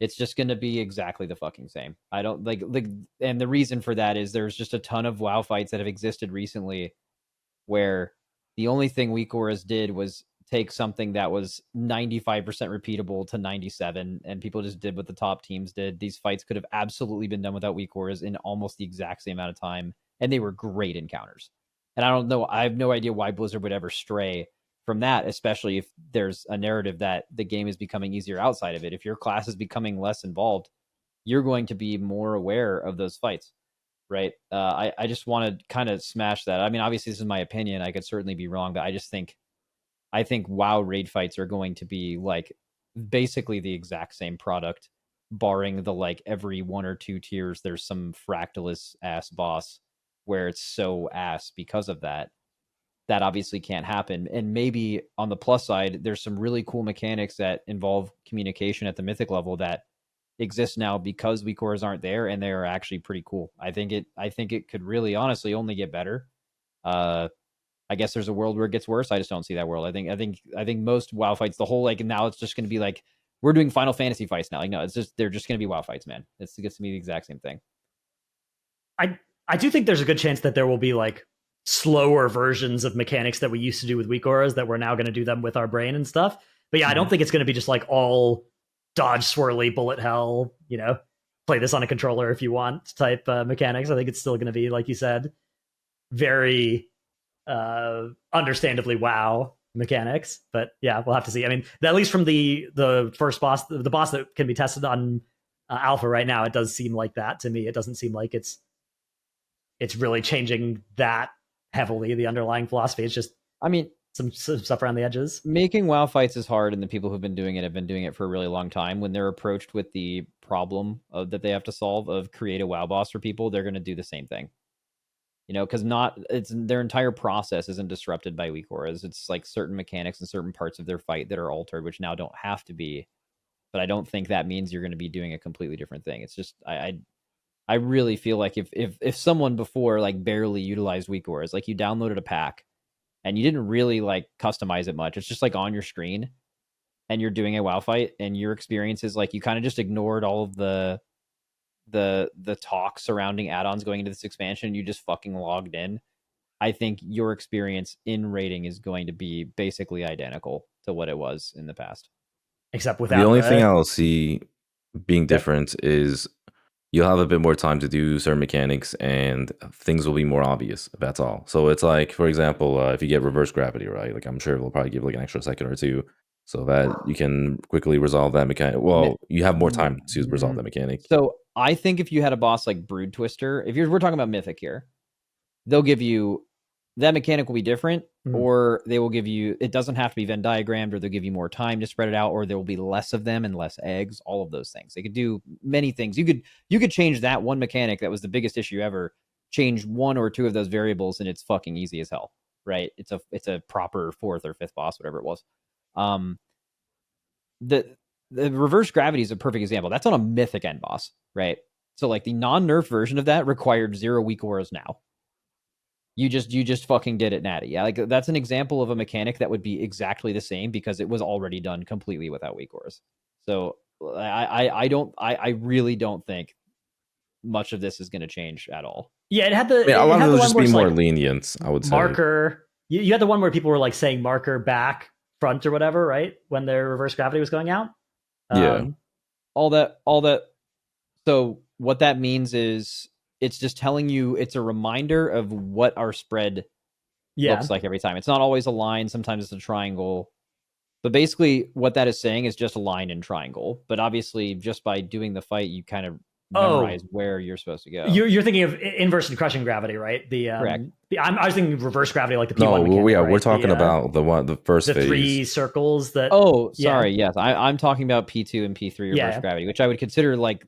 It's just going to be exactly the fucking same. I don't like, and the reason for that is there's just a ton of WoW fights that have existed recently where The only thing Weak Auras did was take something that was 95% repeatable to 97, and people just did what the top teams did. These fights could have absolutely been done without Weak Auras in almost the exact same amount of time, and they were great encounters. And I have no idea why Blizzard would ever stray from that, especially if there's a narrative that the game is becoming easier outside of it. If your class is becoming less involved, you're going to be more aware of those fights, right? I just want to kind of smash that. I mean, obviously, this is my opinion. I could certainly be wrong, but I think WoW raid fights are going to be like basically the exact same product, barring the like every 1 or 2 tiers there's some Fractalus ass boss where it's so ass because of that. That obviously can't happen. And maybe on the plus side, there's some really cool mechanics that involve communication at the mythic level that exist now because Weak Auras aren't there, and they are actually pretty cool. I think it could really honestly only get better. I guess there's a world where it gets worse. I just don't see that world. I think most WoW fights, the whole like now it's just going to be like we're doing Final Fantasy fights now. Like no, it's just they're just going to be WoW fights, man. It gets to be the exact same thing. I do think there's a good chance that there will be like slower versions of mechanics that we used to do with Weak Auras that we're now going to do them with our brain and stuff. But yeah, I don't think it's going to be just like all dodge, swirly, bullet hell, play this on a controller if you want type mechanics. I think it's still going to be, like you said, very understandably WoW mechanics. But yeah, we'll have to see. I mean, at least from the first boss, the boss that can be tested on alpha right now, it does seem like that to me. It doesn't seem like it's really changing that heavily, the underlying philosophy. It's just, I mean, some stuff around the edges. Making WoW fights is hard, and the people who've been doing it have been doing it for a really long time. When they're approached with the problem that they have to solve of create a WoW boss for people, they're going to do the same thing. Because their entire process isn't disrupted by Weak Auras. It's like certain mechanics and certain parts of their fight that are altered, which now don't have to be. But I don't think that means you're going to be doing a completely different thing. It's just I really feel like if someone before like barely utilized Weak Auras, like you downloaded a pack and you didn't really like customize it much, it's just like on your screen and you're doing a WoW fight and your experience is like you kind of just ignored all of the talk surrounding add-ons going into this expansion, you just fucking logged in. I think your experience in raiding is going to be basically identical to what it was in the past. Except without the only thing I'll see being different is you'll have a bit more time to do certain mechanics and things will be more obvious. That's all. So it's like, for example, if you get reverse gravity, right? Like I'm sure they'll probably give like an extra second or two so that you can quickly resolve that mechanic. Well, you have more time to resolve that mechanic. So I think if you had a boss like Brood Twister, we're talking about Mythic here, they'll give you that mechanic will be different, or they will give you, it doesn't have to be Venn diagrammed, or they'll give you more time to spread it out, or there will be less of them and less eggs, all of those things. They could do many things. You could change that one mechanic that was the biggest issue ever, change 1 or 2 of those variables, and it's fucking easy as hell, right? It's a proper 4th or 5th boss, whatever it was. The reverse gravity is a perfect example. That's on a mythic end boss, right? So like the non-nerf version of that required 0 Weak Auras now. You just fucking did it natty. Yeah, like that's an example of a mechanic that would be exactly the same because it was already done completely without Weak Auras. So I really don't think much of this is going to change at all. Yeah, it had the a lot of it will just be more lenient, I would say. Marker. You had the one where people were like saying marker back, front, or whatever, right? When their reverse gravity was going out. Yeah. All that. So what that means is it's just telling you, it's a reminder of what our spread looks like every time. It's not always a line. Sometimes it's a triangle. But basically what that is saying is just a line and triangle. But obviously just by doing the fight, you kind of memorize where you're supposed to go. You're thinking of inverse and crushing gravity, right? Correct. I was thinking reverse gravity, like the P1 No, mechanic, yeah, right? we're talking about the first phase. 3 circles that... Oh, sorry, yes. I'm talking about P2 and P3 reverse gravity, which I would consider like...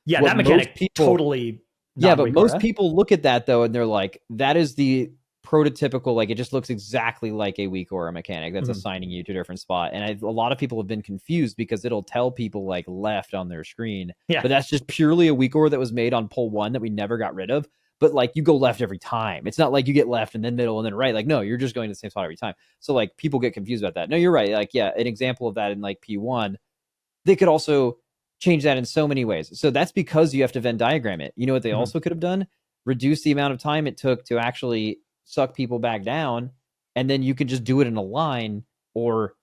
Yeah, that mechanic totally... Yeah, but most people look at that, though, and they're like, that is the prototypical, like, it just looks exactly like a Weak Aura mechanic that's assigning you to a different spot. And a lot of people have been confused because it'll tell people, like, left on their screen. Yeah. But that's just purely a Weak Aura that was made on pull 1 that we never got rid of. But, like, you go left every time. It's not like you get left and then middle and then right. Like, no, you're just going to the same spot every time. So, like, people get confused about that. No, you're right. Like, yeah, an example of that in, like, P1, they could also change that in so many ways. So that's because you have to Venn diagram it. You know what they also could have done? Reduce the amount of time it took to actually suck people back down and then you could just do it in a line or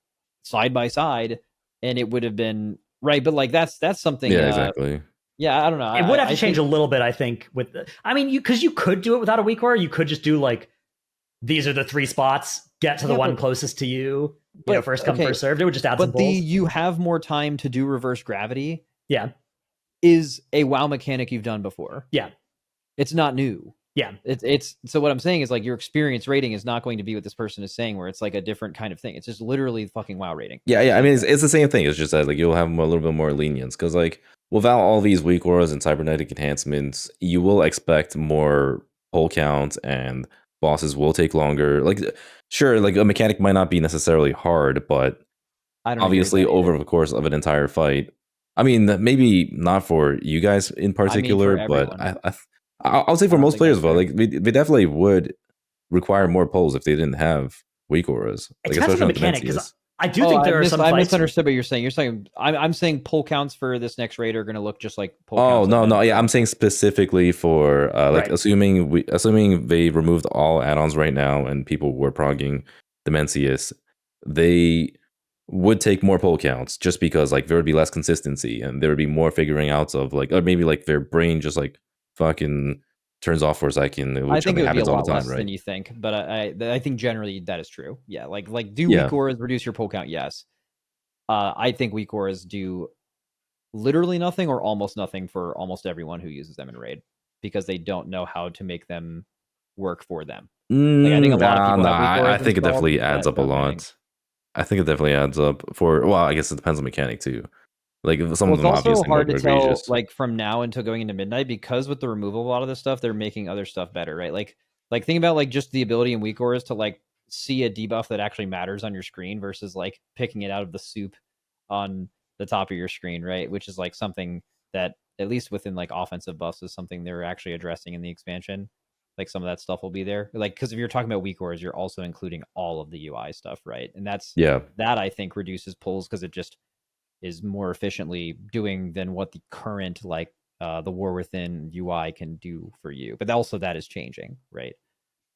side by side, and it would have been right. But like that's something. Yeah, exactly. Yeah, I don't know. It would have to I change think, a little bit, I think. Because you could do it without a weak aura. You could just do like, these are the 3 spots. Get to the one closest to you. First come, first served. It would just add some But pulls. you have more time to do reverse gravity. Yeah, is a WoW mechanic you've done before. Yeah, it's not new. Yeah, it's so what I'm saying is like your experience rating is not going to be what this person is saying, where it's like a different kind of thing. It's just literally fucking WoW rating. Yeah. I mean, it's the same thing. It's just that like you'll have a little bit more lenience because like without all these weak auras and cybernetic enhancements, you will expect more pull count and bosses will take longer. Like, sure, like a mechanic might not be necessarily hard, but obviously over the course of an entire fight. I mean, maybe not for you guys in particular, but I'll say for most players, though, like they definitely would require more pulls if they didn't have weak auras. Like, especially on the mechanic, because I do think there are some I fights. misunderstood what you're saying. You're saying I'm saying pull counts for this next raid are going to look just like pull counts. Oh no, yeah, I'm saying specifically for like assuming they removed all add-ons right now and people were progging Demencius, they would take more pull counts just because like there would be less consistency and there would be more figuring out of like, or maybe like their brain just like fucking turns off for a second. I think it would be a lot less than you think, but I think generally that is true. Yeah, like do weak auras reduce your pull count? Yes. I think weak auras do literally nothing or almost nothing for almost everyone who uses them in raid because they don't know how to make them work for them. Like, I think a lot of people have weak auras. I think it definitely adds up a lot. I think it definitely adds up for, well, I guess it depends on mechanic too. Like some of them it's also obviously hard to tell, like from now until going into midnight, because with the removal of a lot of this stuff, they're making other stuff better, right? Like think about like just the ability in weak auras to like see a debuff that actually matters on your screen versus like picking it out of the soup on the top of your screen, right? Which is like something that at least within like offensive buffs is something they're actually addressing in the expansion. Like some of that stuff will be there. Like, because if you're talking about weak auras, you're also including all of the UI stuff, right? And that I think reduces pulls because it just is more efficiently doing than what the current like the War Within UI can do for you. But also that is changing, right?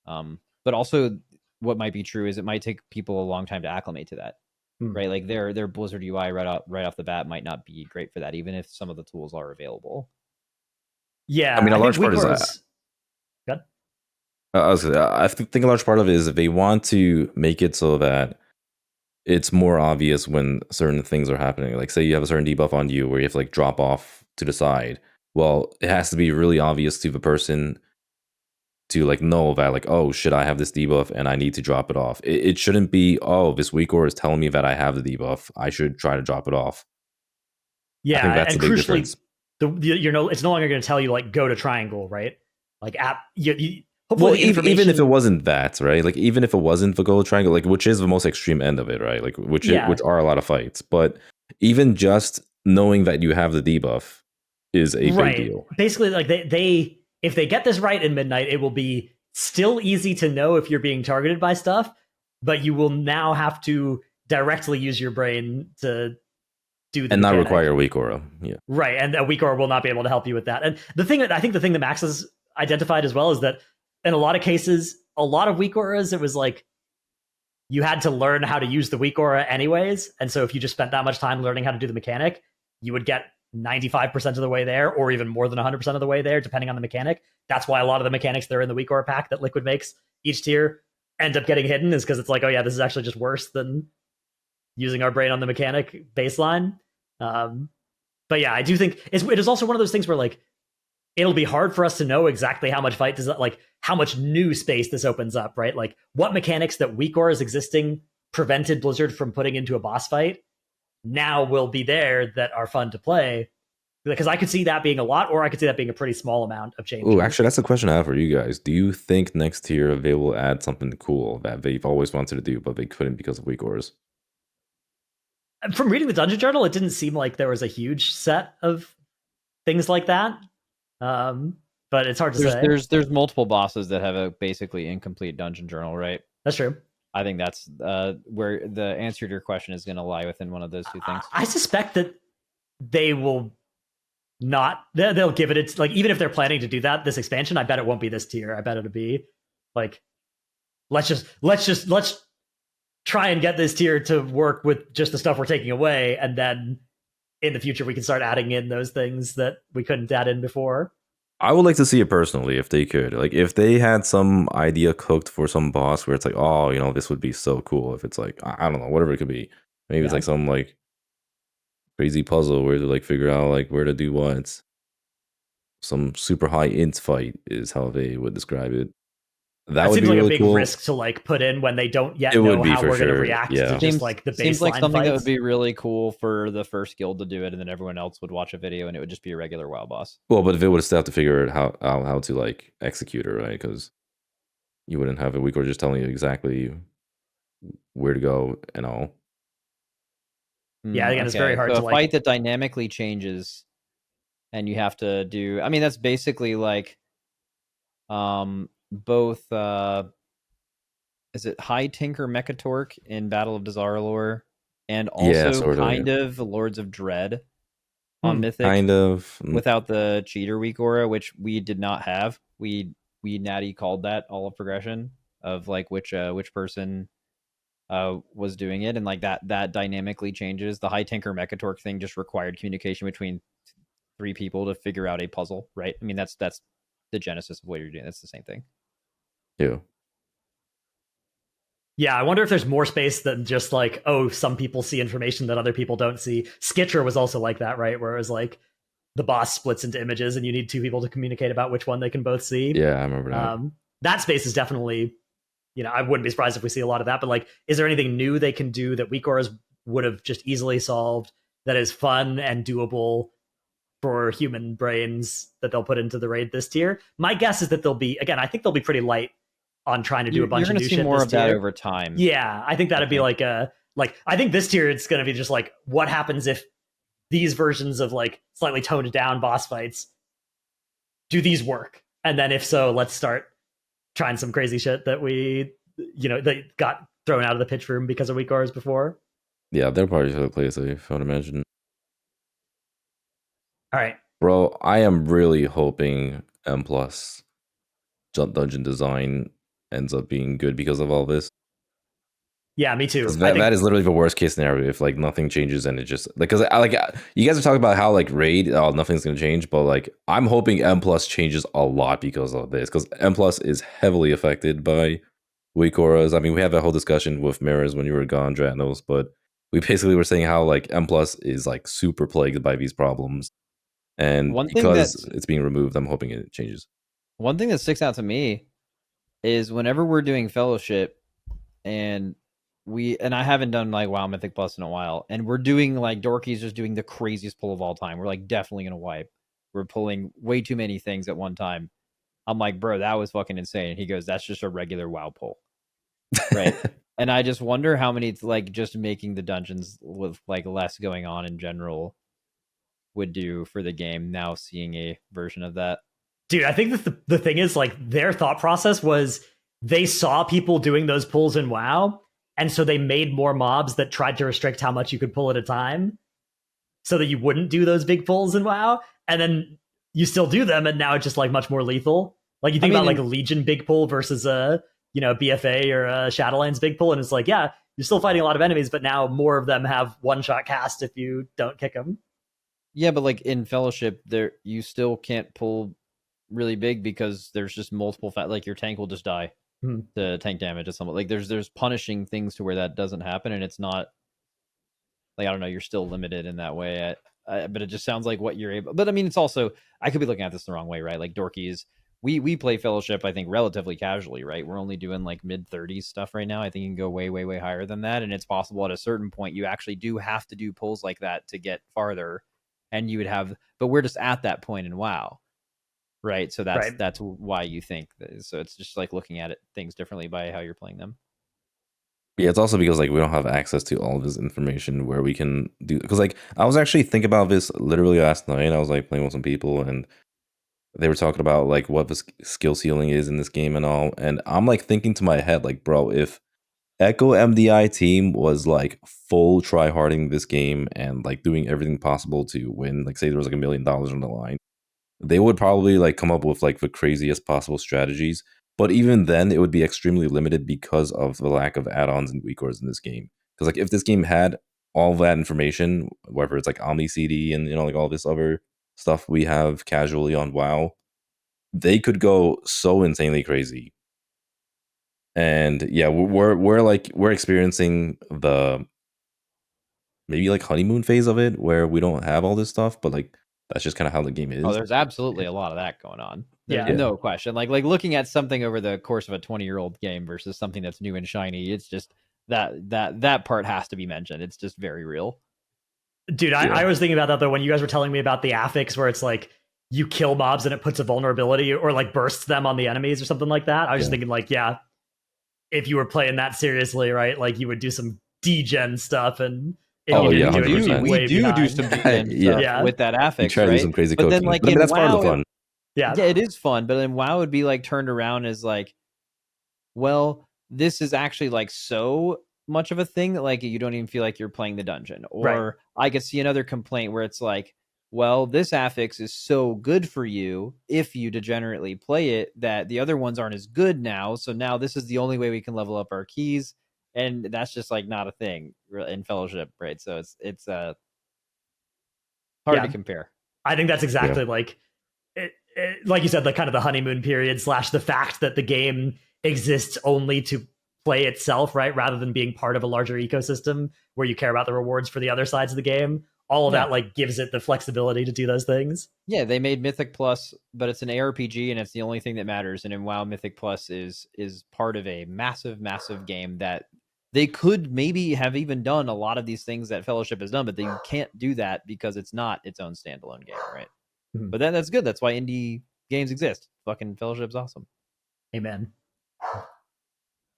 But also what might be true is it might take people a long time to acclimate to that, right? Like their Blizzard UI right off the bat might not be great for that, even if some of the tools are available. Yeah, I mean, a large part is that. I think a large part of it is if they want to make it so that it's more obvious when certain things are happening. Like say you have a certain debuff on you where you have to like drop off to the side. Well, it has to be really obvious to the person to like know that like, oh shit, I have this debuff and I need to drop it off. It shouldn't be, oh, this weak aura is telling me that I have the debuff. I should try to drop it off. Yeah, I think that's and a big difference. It's no longer going to tell you like go to triangle, right? Like well, even if it wasn't that, right? Like even if it wasn't the gold triangle, like which is the most extreme end of it, right? Like which are a lot of fights, but even just knowing that you have the debuff is a big deal. Basically, like they if they get this right in midnight, it will be still easy to know if you're being targeted by stuff, but you will now have to directly use your brain to do the and not require a weak aura. Yeah, right, and a weak aura will not be able to help you with that. And the thing that Max has identified as well is that in a lot of cases, a lot of weak auras, it was like you had to learn how to use the weak aura anyways. And so if you just spent that much time learning how to do the mechanic, you would get 95% of the way there, or even more than 100% of the way there, depending on the mechanic. That's why a lot of the mechanics that are in the weak aura pack that Liquid makes each tier end up getting hidden, is because it's like, oh yeah, this is actually just worse than using our brain on the mechanic baseline. But yeah, I do think it is also one of those things where like, it'll be hard for us to know exactly how much fight does it, like how much new space this opens up, right? Like what mechanics that weak auras existing prevented Blizzard from putting into a boss fight now will be there that are fun to play. Because I could see that being a lot, or I could see that being a pretty small amount of change. Oh, actually, that's a question I have for you guys. Do you think next tier they will add something cool that they've always wanted to do, but they couldn't because of weak auras? From reading the Dungeon Journal, it didn't seem like there was a huge set of things like that. But it's hard to say. There's multiple bosses that have a basically incomplete Dungeon Journal, right? That's true. I think that's where the answer to your question is going to lie, within one of those two things. I suspect that they will not. They'll give it. Like even if they're planning to do that this expansion, I bet it won't be this tier. I bet it'll be like let's try and get this tier to work with just the stuff we're taking away, and then in the future we can start adding in those things that we couldn't add in before. I would like to see it personally if they could. Like if they had some idea cooked for some boss where it's like, oh, this would be so cool if it's like, I don't know, whatever it could be. Maybe it's like some like crazy puzzle where to like figure out like where to do what. Some super high int fight is how they would describe it. That would seems be like really a big cool. risk to like put in when they don't yet know how we're going to react to just like the baseline seems like something fights. that would be really cool for the first guild to do it, and then everyone else would watch a video, and it would just be a regular WoW boss. Well, but if it would still have to figure out how to like execute it, right? Because you wouldn't have a week or just telling you exactly where to go and all. Yeah, again, it's very hard so to a like fight that dynamically changes, and you have to do. I mean, that's basically like, both. Is it High Tinker Mechatork in Battle of Dazar'alor, and also kind of Lords of Dread on Mythic, kind of without the cheater weak aura, which we did not have. We natty called that all of progression of like which person was doing it, and like that dynamically changes. The High Tinker Mechatork thing just required communication between 3 people to figure out a puzzle, right? I mean, that's the genesis of what you're doing. That's the same thing. Yeah. Yeah, I wonder if there's more space than just like, oh, some people see information that other people don't see. Skitcher was also like that, right? Where it was like the boss splits into images and you need 2 people to communicate about which one they can both see. Yeah, I remember that. That space is definitely, I wouldn't be surprised if we see a lot of that. But like, is there anything new they can do that weak auras would have just easily solved that is fun and doable for human brains that they'll put into the raid this tier? My guess is that they'll be, again, I think they'll be pretty light on trying to do a bunch of new shit. You're going to see more of that over time. Yeah, I think that'd be like I think this tier it's going to be just like what happens if these versions of like slightly toned down boss fights, do these work? And then if so, let's start trying some crazy shit that that got thrown out of the pitch room because of weak auras before. Yeah, they'll probably play safe, I would imagine. All right. Bro, I am really hoping M+ dungeon design ends up being good because of all this. Yeah, me too. That is literally the worst case scenario if like nothing changes and it just like, because you guys are talking about how like raid, nothing's gonna change, but like I'm hoping M+ changes a lot because of this, because M+ is heavily affected by weak auras. I mean, we had that whole discussion with mirrors when you were gone, Dratnos, but we basically were saying how like M+ is like super plagued by these problems, and because it's being removed, I'm hoping it changes. One thing that sticks out to me is whenever we're doing fellowship and I haven't done like WoW Mythic Plus in a while, and we're doing like Dorki's just doing the craziest pull of all time. We're like definitely gonna wipe. We're pulling way too many things at one time. I'm like, bro, that was fucking insane. And he goes, that's just a regular WoW pull. Right. And I just wonder how many like just making the dungeons with like less going on in general would do for the game now, seeing a version of that. Dude, I think that the thing is like their thought process was they saw people doing those pulls in WoW, and so they made more mobs that tried to restrict how much you could pull at a time so that you wouldn't do those big pulls in WoW. And then you still do them, and now it's just like much more lethal. Like you think about like a Legion big pull versus a BFA or a Shadowlands big pull, and it's like, yeah, you're still fighting a lot of enemies, but now more of them have one-shot cast if you don't kick them. Yeah, but like in Fellowship, there you still can't pull really big because there's just multiple like your tank will just die to tank damage at someone. Like there's punishing things to where that doesn't happen, and it's not like, I don't know, you're still limited in that way. But it just sounds like what you're able. But I mean, it's also, I could be looking at this the wrong way, right? Like Dorki's, we play Fellowship, I think, relatively casually, right? We're only doing like mid-30s stuff right now. I think you can go way, way, way higher than that, and it's possible at a certain point you actually do have to do pulls like that to get farther, and you would have. But we're just at that point in WoW. Right, so that's why you think that. So it's just like looking at things differently by how you're playing them. Yeah, it's also because like we don't have access to all of this information where we can do. Because like I was actually thinking about this literally last night. I was like playing with some people, and they were talking about like what the skill ceiling is in this game and all. And I'm like thinking to my head, like, bro, if Echo MDI team was like full tryharding this game and like doing everything possible to win, like say there was like $1 million on the line, they would probably like come up with like the craziest possible strategies. But even then, it would be extremely limited because of the lack of add-ons and weakcores in this game. Because like if this game had all that information, whether it's like Omni CD and like all this other stuff we have casually on WoW, they could go so insanely crazy. And yeah, we're experiencing the maybe like honeymoon phase of it where we don't have all this stuff, but like that's just kind of how the game is. Oh, there's absolutely a lot of that going on. There's Yeah. no question. Like looking at something over the course of a 20-year-old game versus something that's new and shiny, it's just that part has to be mentioned. It's just very real. Dude, I was thinking about that though when you guys were telling me about the affix where it's like you kill mobs and it puts a vulnerability or like bursts them on the enemies or something like that. I was just thinking like, yeah, if you were playing that seriously, right? Like you would do some degen stuff and if you didn't do it, you'd be way we do behind. some degen stuff with that affix, try to right? do some crazy but cooking. then like but I mean, that's WoW, part of the fun. Yeah, it is fun. But then WoW would be like turned around as like, well, this is actually like so much of a thing that like you don't even feel like you're playing the dungeon. Or I could see another complaint where it's like, well, this affix is so good for you if you degenerately play it that the other ones aren't as good now. So now this is the only way we can level up our keys, and that's just like not a thing in Fellowship, right? So it's hard to compare. I think that's exactly like like you said, the kind of the honeymoon period / the fact that the game exists only to play itself, right? Rather than being part of a larger ecosystem where you care about the rewards for the other sides of the game. All of that like gives it the flexibility to do those things. Yeah, they made Mythic Plus, but it's an ARPG and it's the only thing that matters. And in WoW, Mythic Plus is part of a massive, massive game that they could maybe have even done a lot of these things that Fellowship has done, but they can't do that because it's not its own standalone game, right? Mm-hmm. But then that's good. That's why indie games exist. Fucking Fellowship's awesome. Amen. All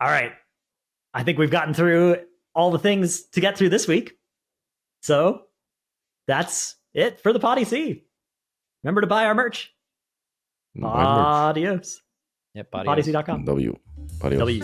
right. I think we've gotten through all the things to get through this week. So that's it for the PoddyC. Remember to buy our merch. Adios. Yep, PoddyC.com. W. W.